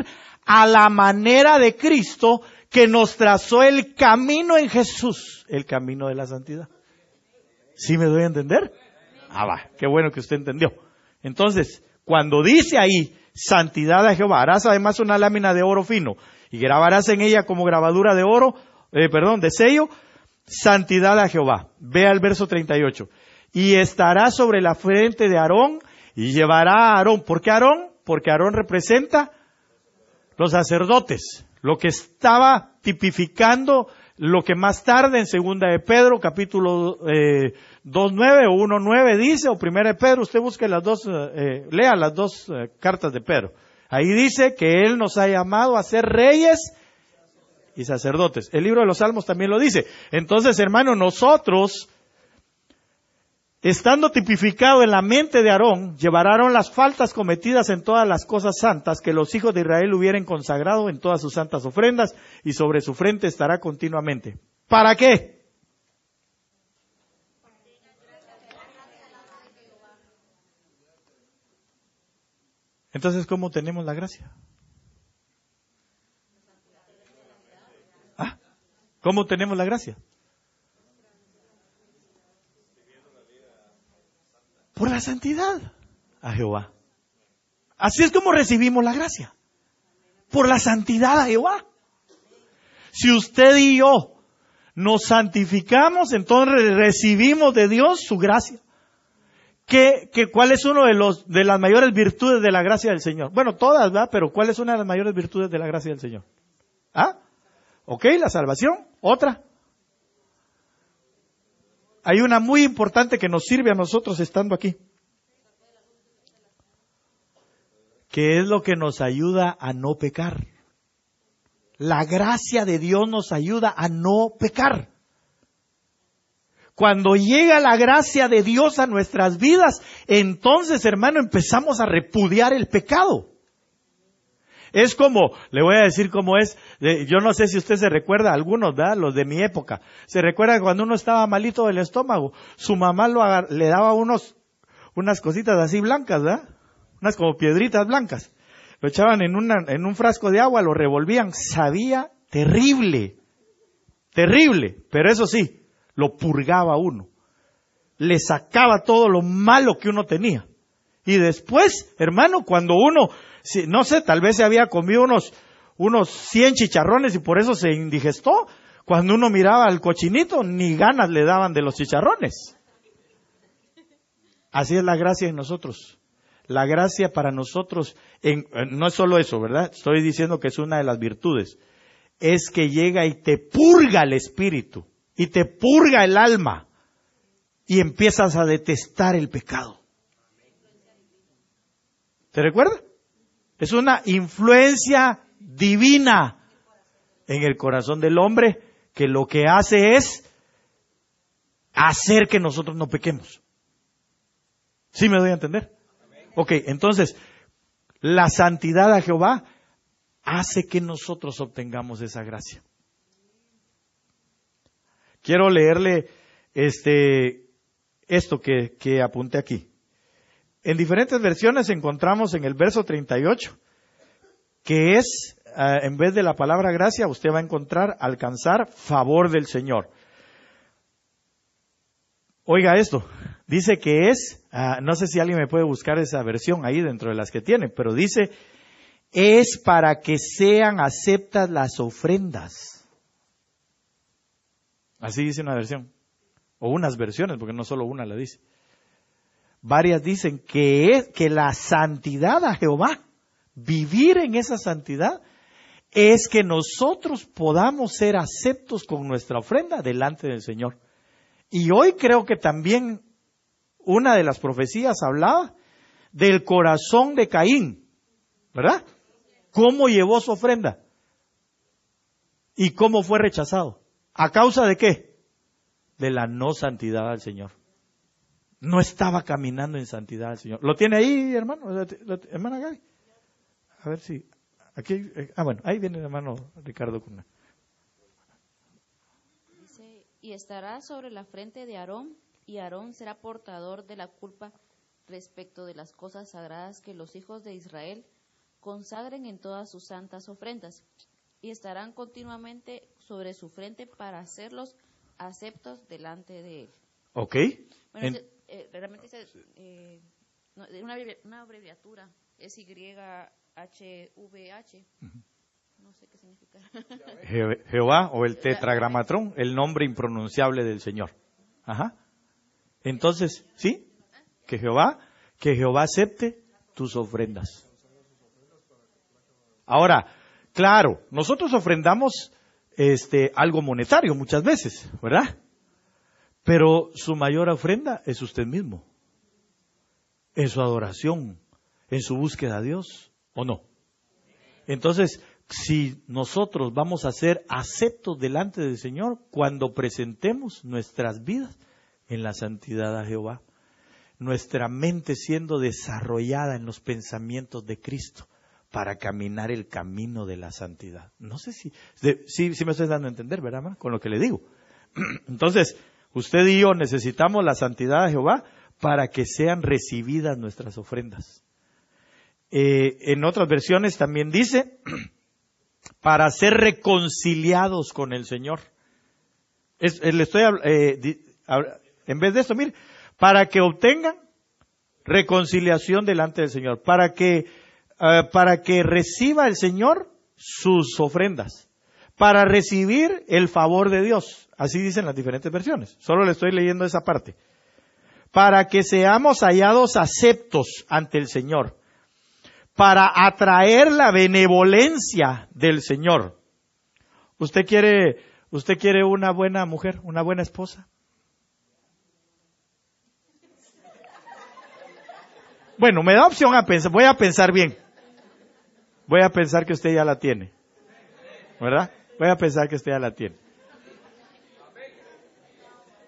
a la manera de Cristo que nos trazó el camino en Jesús, el camino de la santidad. ¿Sí me doy a entender? Va, qué bueno que usted entendió. Entonces, cuando dice ahí, santidad a Jehová, harás además una lámina de oro fino y grabarás en ella como grabadura de oro, de sello, santidad a Jehová. Vea el verso 38. Y estará sobre la frente de Aarón y llevará a Aarón. ¿Por qué Aarón? Porque Aarón representa los sacerdotes, lo que estaba tipificando lo que más tarde en segunda de Pedro, capítulo 2.9 o 1.9 dice, o primera de Pedro, usted busque las dos, lea las dos cartas de Pedro. Ahí dice que Él nos ha llamado a ser reyes y sacerdotes. El libro de los Salmos también lo dice. Entonces, hermano, nosotros, estando tipificado en la mente de Aarón, llevarán las faltas cometidas en todas las cosas santas que los hijos de Israel hubieran consagrado en todas sus santas ofrendas, y sobre su frente estará continuamente. ¿Para qué? Entonces, ¿cómo tenemos la gracia? ¿Cómo tenemos la gracia? Por la santidad a Jehová. Así es como recibimos la gracia. Por la santidad a Jehová. Si usted y yo nos santificamos, entonces recibimos de Dios su gracia. ¿Cuál es uno de las mayores virtudes de la gracia del Señor? Bueno, todas, ¿verdad? Pero ¿cuál es una de las mayores virtudes de la gracia del Señor? Ok, la salvación. Otra. Hay una muy importante que nos sirve a nosotros estando aquí. Que es lo que nos ayuda a no pecar. La gracia de Dios nos ayuda a no pecar. Cuando llega la gracia de Dios a nuestras vidas, entonces, hermano, empezamos a repudiar el pecado. Es como, le voy a decir cómo es, yo no sé si usted se recuerda, algunos, ¿verdad? Los de mi época, se recuerda que cuando uno estaba malito del estómago, su mamá le daba unas cositas así blancas, ¿verdad? Unas como piedritas blancas. Lo echaban en un frasco de agua, lo revolvían, sabía terrible, terrible, pero eso sí, lo purgaba uno, le sacaba todo lo malo que uno tenía. Y después, hermano, cuando uno, no sé, tal vez se había comido unos 100 chicharrones y por eso se indigestó, cuando uno miraba al cochinito, ni ganas le daban de los chicharrones. Así es la gracia en nosotros. La gracia para nosotros, no es solo eso, ¿verdad? Estoy diciendo que es una de las virtudes. Es que llega y te purga el espíritu. Y te purga el alma y empiezas a detestar el pecado. ¿Te recuerda? Es una influencia divina en el corazón del hombre que lo que hace es hacer que nosotros no pequemos. ¿Sí me doy a entender? Ok, entonces, la santidad a Jehová hace que nosotros obtengamos esa gracia. Quiero leerle esto que apunté aquí. En diferentes versiones encontramos en el verso 38, que es, en vez de la palabra gracia, usted va a encontrar alcanzar favor del Señor. Oiga esto, dice que es, no sé si alguien me puede buscar esa versión ahí dentro de las que tiene, pero dice, es para que sean aceptas las ofrendas. Así dice una versión, o unas versiones, porque no solo una la dice. Varias dicen que la santidad a Jehová, vivir en esa santidad, es que nosotros podamos ser aceptos con nuestra ofrenda delante del Señor. Y hoy creo que también una de las profecías hablaba del corazón de Caín, ¿verdad? ¿Cómo llevó su ofrenda? ¿Y cómo fue rechazado? ¿A causa de qué? De la no santidad al Señor. No estaba caminando en santidad al Señor. ¿Lo tiene ahí, hermano? Hermana Gaby. A ver si... Aquí, bueno, ahí viene el hermano Ricardo Cuna. Dice, y estará sobre la frente de Aarón, y Aarón será portador de la culpa respecto de las cosas sagradas que los hijos de Israel consagren en todas sus santas ofrendas, y estarán continuamente sobre su frente para hacerlos aceptos delante de él. Ok. Bueno, realmente es una abreviatura, es YHVH. No sé qué significa. Jehová o el tetragramatrón, el nombre impronunciable del Señor. Ajá. Entonces, ¿sí? Que Jehová acepte tus ofrendas. Ahora, claro, nosotros ofrendamos algo monetario muchas veces, ¿verdad? Pero su mayor ofrenda es usted mismo. En su adoración, en su búsqueda a Dios, ¿o no? Entonces, si nosotros vamos a ser aceptos delante del Señor cuando presentemos nuestras vidas en la santidad a Jehová, nuestra mente siendo desarrollada en los pensamientos de Cristo para caminar el camino de la santidad. No sé si me estoy dando a entender, ¿verdad, hermano? Con lo que le digo. Entonces, usted y yo necesitamos la santidad de Jehová para que sean recibidas nuestras ofrendas. En otras versiones también dice, para ser reconciliados con el Señor. En vez de esto, mire, para que obtengan reconciliación delante del Señor, para que reciba el Señor sus ofrendas, para recibir el favor de Dios. Así dicen las diferentes versiones. Solo le estoy leyendo esa parte. Para que seamos hallados aceptos ante el Señor, para atraer la benevolencia del Señor. ¿Usted quiere una buena mujer, una buena esposa? Bueno, me da opción a pensar, voy a pensar bien. Voy a pensar que usted ya la tiene. ¿verdad? Voy a pensar que usted ya la tiene.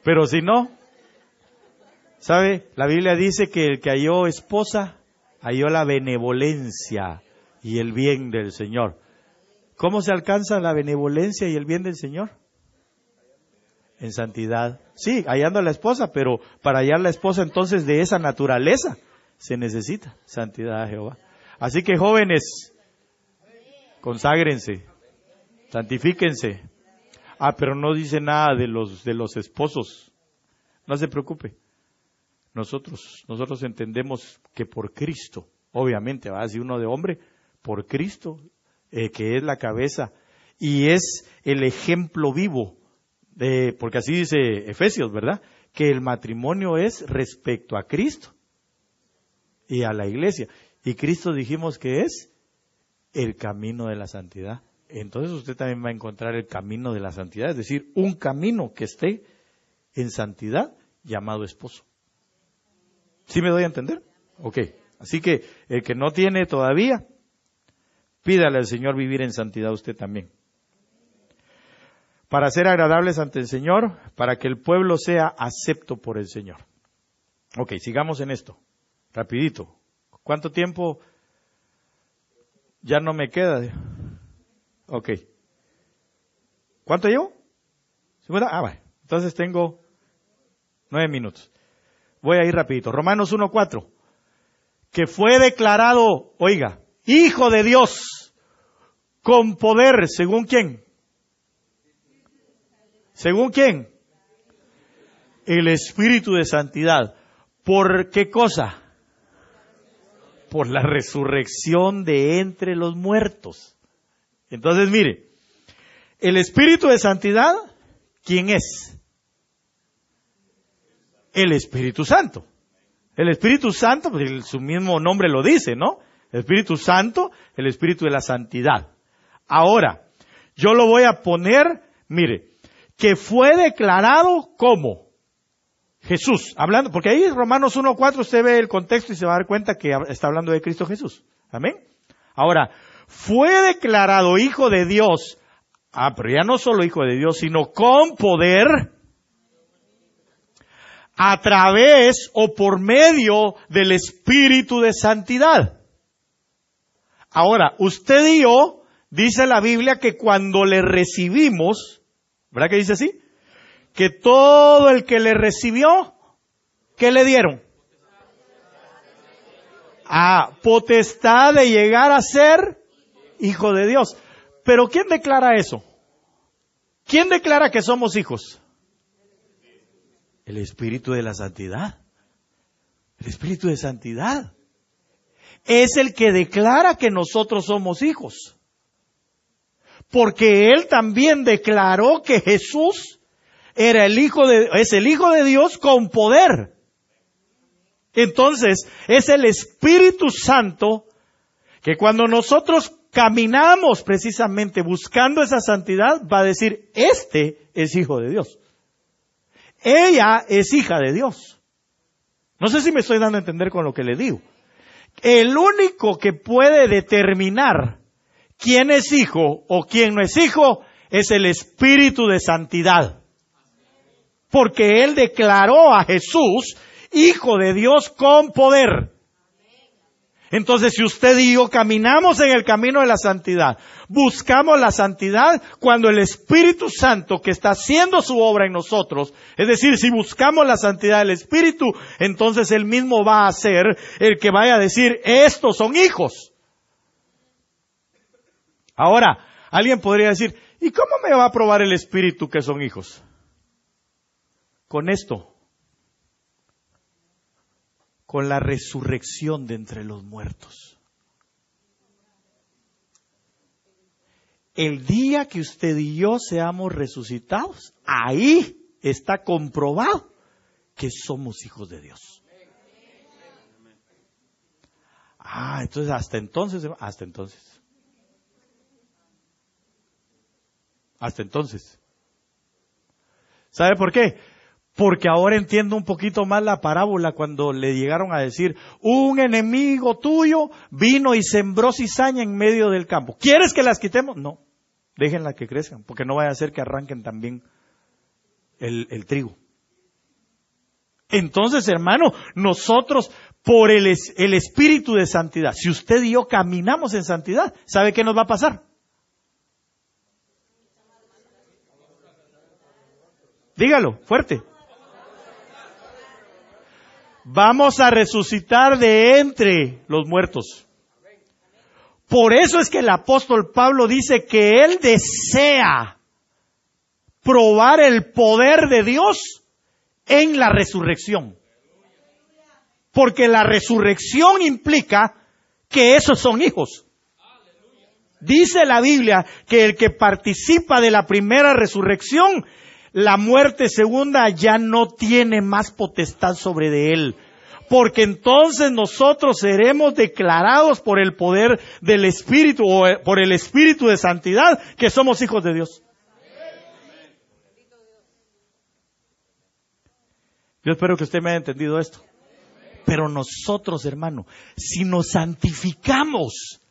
Pero si no, ¿sabe? La Biblia dice que el que halló esposa, halló la benevolencia y el bien del Señor. ¿Cómo se alcanza la benevolencia y el bien del Señor? En santidad. Sí, hallando a la esposa, pero para hallar la esposa entonces de esa naturaleza se necesita santidad a Jehová. Así que jóvenes, conságrense, santifíquense. Pero no dice nada de los esposos. No se preocupe. Nosotros entendemos que por Cristo, obviamente, va a decir uno de hombre, por Cristo, que es la cabeza y es el ejemplo vivo, porque así dice Efesios, ¿verdad? Que el matrimonio es respecto a Cristo y a la iglesia. Y Cristo dijimos que es el camino de la santidad. Entonces usted también va a encontrar el camino de la santidad, es decir, un camino que esté en santidad llamado esposo. ¿Sí me doy a entender? Ok. Así que el que no tiene todavía, pídale al Señor vivir en santidad usted también. Para ser agradables ante el Señor, para que el pueblo sea acepto por el Señor. Ok, sigamos en esto. Rapidito. ¿Cuánto tiempo ya no me queda? Ok. ¿Cuánto llevo? ¿50? Bueno. Entonces tengo 9 minutos. Voy a ir rapidito. Romanos 1:4. Que fue declarado, oiga, Hijo de Dios, con poder, ¿según quién? ¿Según quién? El Espíritu de Santidad. ¿Por qué cosa? Por la resurrección de entre los muertos. Entonces, mire, el Espíritu de Santidad, ¿quién es? El Espíritu Santo. El Espíritu Santo, pues su mismo nombre lo dice, ¿no? El Espíritu Santo, el Espíritu de la Santidad. Ahora, yo lo voy a poner, mire, que fue declarado como Jesús, hablando, porque ahí en Romanos 1:4 usted ve el contexto y se va a dar cuenta que está hablando de Cristo Jesús. Amén. Ahora, fue declarado Hijo de Dios, pero ya no solo Hijo de Dios, sino con poder, a través o por medio del Espíritu de Santidad. Ahora, usted y yo, dice la Biblia que cuando le recibimos, ¿verdad que dice así? Que todo el que le recibió, ¿qué le dieron? Potestad de llegar a ser hijo de Dios. Pero ¿quién declara eso? ¿Quién declara que somos hijos? El Espíritu de la Santidad. El Espíritu de Santidad. Es el que declara que nosotros somos hijos. Porque Él también declaró que Jesús es el Hijo de Dios con poder. Entonces, es el Espíritu Santo que cuando nosotros caminamos precisamente buscando esa santidad, va a decir, este es hijo de Dios. Ella es hija de Dios. No sé si me estoy dando a entender con lo que le digo. El único que puede determinar quién es hijo o quién no es hijo es el Espíritu de Santidad. Porque Él declaró a Jesús Hijo de Dios con poder. Entonces, si usted y yo caminamos en el camino de la santidad, buscamos la santidad cuando el Espíritu Santo que está haciendo su obra en nosotros, es decir, si buscamos la santidad del Espíritu, entonces Él mismo va a ser el que vaya a decir, estos son hijos. Ahora, alguien podría decir, ¿y cómo me va a probar el Espíritu que son hijos? Con esto. Con la resurrección de entre los muertos. El día que usted y yo seamos resucitados, ahí está comprobado que somos hijos de Dios. Entonces hasta entonces. ¿Sabe por qué? Porque ahora entiendo un poquito más la parábola cuando le llegaron a decir, un enemigo tuyo vino y sembró cizaña en medio del campo. ¿Quieres que las quitemos? No. Déjenla que crezcan, porque no vaya a ser que arranquen también el trigo. Entonces, hermano, nosotros, por el Espíritu de santidad, si usted y yo caminamos en santidad, ¿sabe qué nos va a pasar? Dígalo, fuerte. Vamos a resucitar de entre los muertos. Por eso es que el apóstol Pablo dice que él desea probar el poder de Dios en la resurrección. Porque la resurrección implica que esos son hijos. Dice la Biblia que el que participa de la primera resurrección, la muerte segunda ya no tiene más potestad sobre de él. Porque entonces nosotros seremos declarados por el poder del Espíritu o por el Espíritu de santidad que somos hijos de Dios. Yo espero que usted me haya entendido esto. Pero nosotros, hermano, si nos santificamos,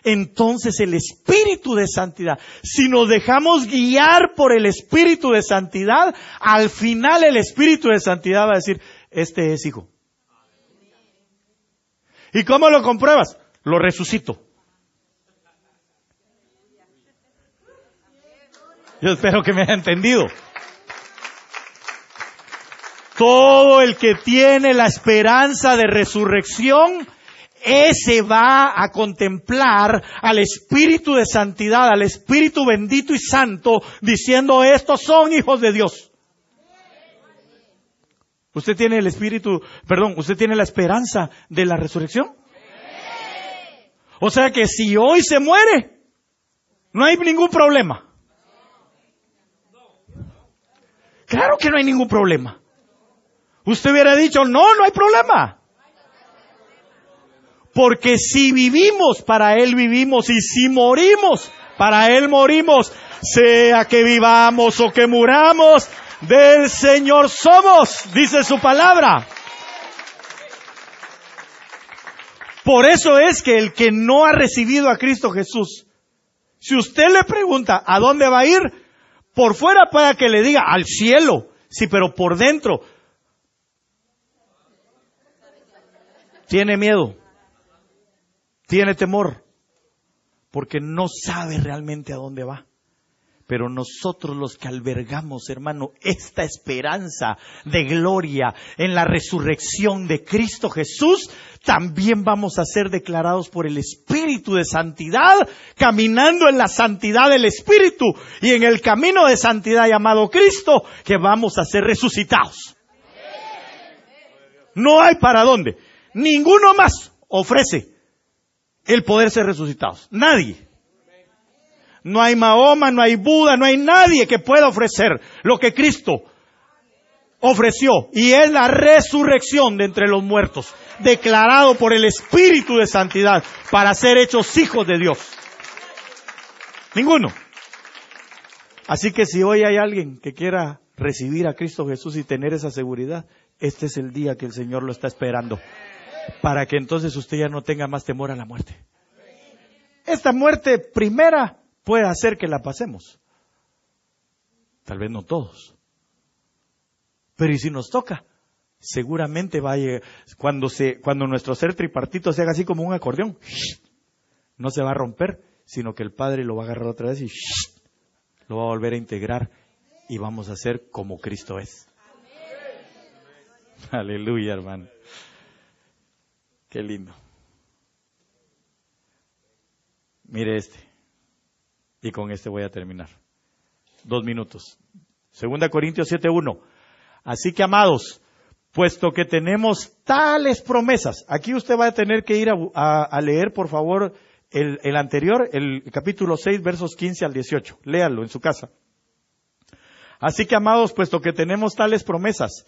entonces el Espíritu de santidad, si nos dejamos guiar por el Espíritu de santidad, al final el Espíritu de santidad va a decir, este es hijo. ¿Y cómo lo compruebas? Lo resucito. Yo espero que me haya entendido. Todo el que tiene la esperanza de resurrección, ese va a contemplar al Espíritu de santidad, al Espíritu bendito y santo, diciendo, estos son hijos de Dios. ¿Usted tiene el Espíritu, usted tiene la esperanza de la resurrección? O sea que si hoy se muere, no hay ningún problema. Claro que no hay ningún problema. Usted hubiera dicho, no hay problema. Porque si vivimos, para Él vivimos, y si morimos, para Él morimos. Sea que vivamos o que muramos, del Señor somos, dice su palabra. Por eso es que el que no ha recibido a Cristo Jesús, si usted le pregunta a dónde va a ir, por fuera pueda que le diga al cielo, sí, pero por dentro tiene miedo, tiene temor, porque no sabe realmente a dónde va. Pero nosotros los que albergamos, hermano, esta esperanza de gloria en la resurrección de Cristo Jesús, también vamos a ser declarados por el Espíritu de santidad, caminando en la santidad del Espíritu y en el camino de santidad llamado Cristo, que vamos a ser resucitados. No hay para dónde. Ninguno más ofrece el poder ser resucitados. Nadie. No hay Mahoma, no hay Buda, no hay nadie que pueda ofrecer lo que Cristo ofreció. Y es la resurrección de entre los muertos, declarado por el Espíritu de santidad para ser hechos hijos de Dios. Ninguno. Así que si hoy hay alguien que quiera recibir a Cristo Jesús y tener esa seguridad, este es el día que el Señor lo está esperando. Para que entonces usted ya no tenga más temor a la muerte. Esta muerte primera puede hacer que la pasemos. Tal vez no todos. Pero ¿y si nos toca? Seguramente va a llegar, cuando nuestro ser tripartito se haga así como un acordeón, no se va a romper, sino que el Padre lo va a agarrar otra vez y lo va a volver a integrar y vamos a ser como Cristo es. Aleluya, hermano. Qué lindo. Mire este. Y con este voy a terminar. 2 minutos. 2 Corintios 7:1. Así que, amados, puesto que tenemos tales promesas. Aquí usted va a tener que ir a leer, por favor, el anterior, el capítulo 6, versos 15 al 18. Léalo en su casa. Así que, amados, puesto que tenemos tales promesas,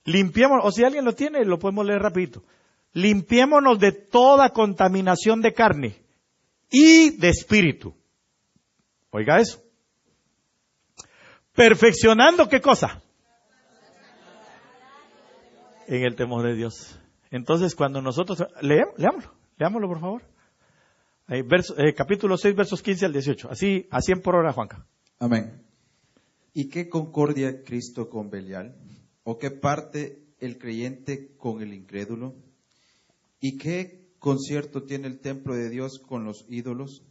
limpiémonos, o si alguien lo tiene, lo podemos leer rapidito. Limpiémonos de toda contaminación de carne y de espíritu. Oiga eso. Perfeccionando, ¿qué cosa? En el temor de Dios. Entonces, cuando nosotros... Leámoslo por favor. Capítulo 6, versos 15 al 18. Así, a 100 por hora, Juanca. Amén. ¿Y qué concordia Cristo con Belial? ¿O qué parte el creyente con el incrédulo? ¿Y qué concierto tiene el templo de Dios con los ídolos?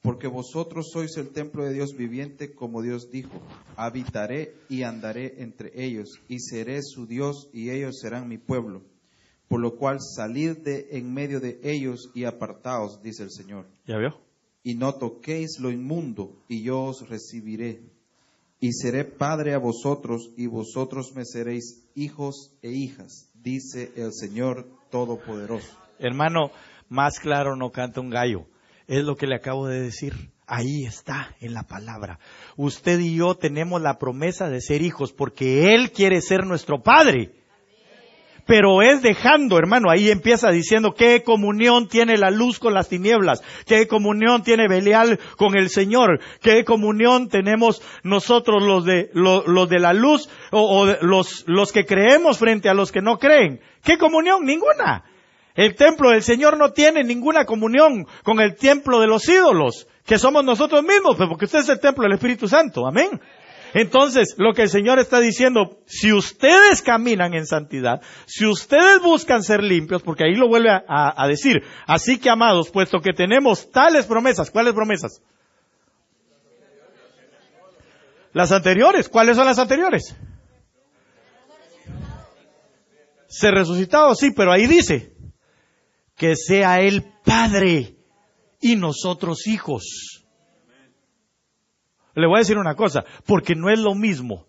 Porque vosotros sois el templo de Dios viviente, como Dios dijo: habitaré y andaré entre ellos, y seré su Dios, y ellos serán mi pueblo. Por lo cual salid de en medio de ellos y apartaos, dice el Señor. ¿Ya vio? Y no toquéis lo inmundo, y yo os recibiré. Y seré padre a vosotros, y vosotros me seréis hijos e hijas, dice el Señor Todopoderoso. Hermano, más claro no canta un gallo. Es lo que le acabo de decir. Ahí está en la palabra. Usted y yo tenemos la promesa de ser hijos porque Él quiere ser nuestro Padre. Pero es dejando, hermano, ahí empieza diciendo qué comunión tiene la luz con las tinieblas, qué comunión tiene Belial con el Señor, qué comunión tenemos nosotros los de la luz o los que creemos frente a los que no creen. ¿Qué comunión? Ninguna. El templo del Señor no tiene ninguna comunión con el templo de los ídolos, que somos nosotros mismos, pues porque usted es el templo del Espíritu Santo. Amén. Entonces, lo que el Señor está diciendo, si ustedes caminan en santidad, si ustedes buscan ser limpios, porque ahí lo vuelve a decir, así que amados, puesto que tenemos tales promesas, ¿cuáles promesas? Las anteriores, ¿cuáles son las anteriores? Ser resucitado, sí, pero ahí dice, que sea Él Padre y nosotros hijos. Le voy a decir una cosa, porque no es lo mismo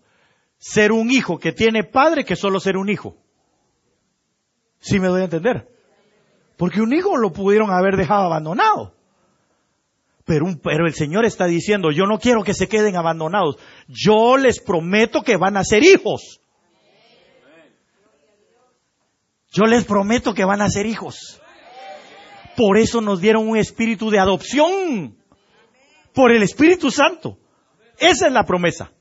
ser un hijo que tiene padre que solo ser un hijo. ¿Sí me doy a entender? Porque un hijo lo pudieron haber dejado abandonado. Pero el Señor está diciendo, yo no quiero que se queden abandonados. Yo les prometo que van a ser hijos. Yo les prometo que van a ser hijos. Por eso nos dieron un espíritu de adopción. Por el Espíritu Santo. Esa es la promesa.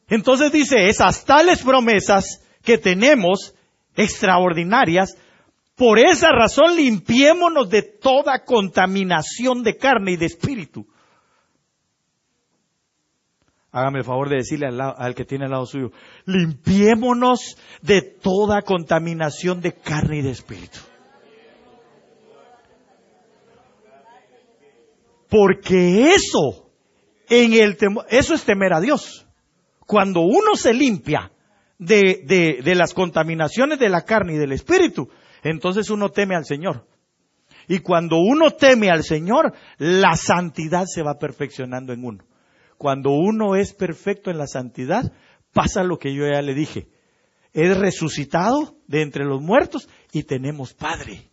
Entonces dice, esas tales promesas que tenemos, extraordinarias, por esa razón limpiémonos de toda contaminación de carne y de espíritu. Hágame el favor de decirle al que tiene al lado suyo, limpiémonos de toda contaminación de carne y de espíritu. Porque eso es temer a Dios. Cuando uno se limpia de las contaminaciones de la carne y del espíritu, entonces uno teme al Señor. Y cuando uno teme al Señor, la santidad se va perfeccionando en uno. Cuando uno es perfecto en la santidad, pasa lo que yo ya le dije. Es resucitado de entre los muertos y tenemos Padre.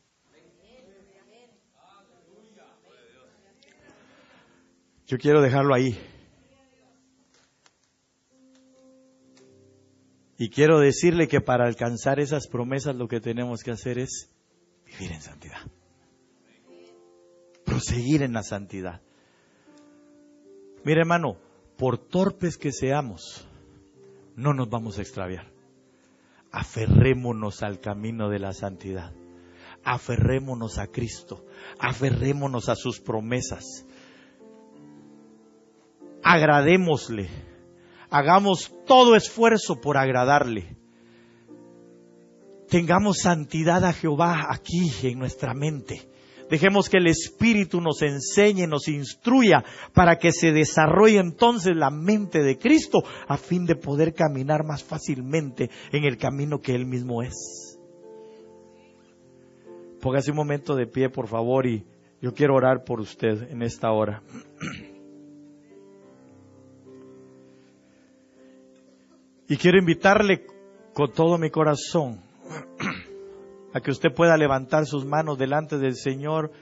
Yo quiero dejarlo ahí. Y quiero decirle que para alcanzar esas promesas lo que tenemos que hacer es vivir en santidad. Proseguir en la santidad. Mire, hermano, por torpes que seamos, no nos vamos a extraviar. Aferrémonos al camino de la santidad. Aferrémonos a Cristo. Aferrémonos a sus promesas. Agradémosle, hagamos todo esfuerzo por agradarle. Tengamos santidad a Jehová aquí en nuestra mente. Dejemos que el Espíritu nos enseñe, nos instruya para que se desarrolle entonces la mente de Cristo a fin de poder caminar más fácilmente en el camino que Él mismo es. Póngase un momento de pie, por favor, y yo quiero orar por usted en esta hora. Y quiero invitarle con todo mi corazón a que usted pueda levantar sus manos delante del Señor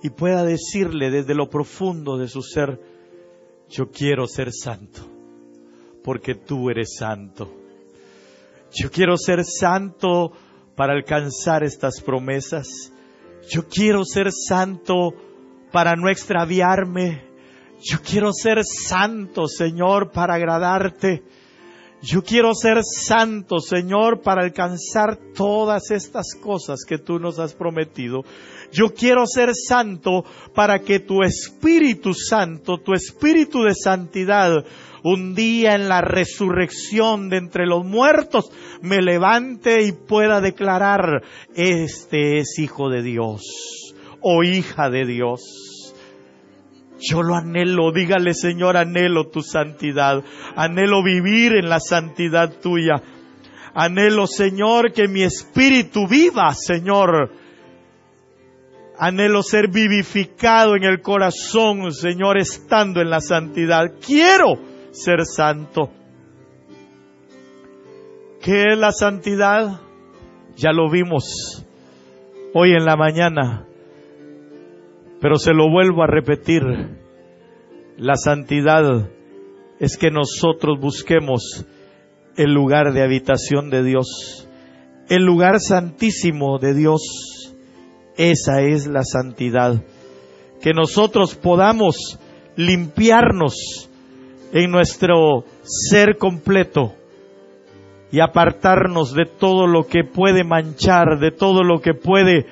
y pueda decirle desde lo profundo de su ser, yo quiero ser santo, porque tú eres santo. Yo quiero ser santo para alcanzar estas promesas. Yo quiero ser santo para no extraviarme. Yo quiero ser santo, Señor, para agradarte. Yo quiero ser santo, Señor, para alcanzar todas estas cosas que tú nos has prometido. Yo quiero ser santo para que tu Espíritu Santo, tu Espíritu de santidad, un día en la resurrección de entre los muertos, me levante y pueda declarar: este es hijo de Dios o hija de Dios. Yo lo anhelo. Dígale: Señor, anhelo tu santidad, anhelo vivir en la santidad tuya, anhelo, Señor, que mi espíritu viva, Señor, anhelo ser vivificado en el corazón, Señor, estando en la santidad. Quiero ser santo. ¿Qué es la santidad? Ya lo vimos hoy en la mañana, pero se lo vuelvo a repetir. La santidad es que nosotros busquemos el lugar de habitación de Dios, el lugar santísimo de Dios. Esa es la santidad. Que nosotros podamos limpiarnos en nuestro ser completo y apartarnos de todo lo que puede manchar, de todo lo que puede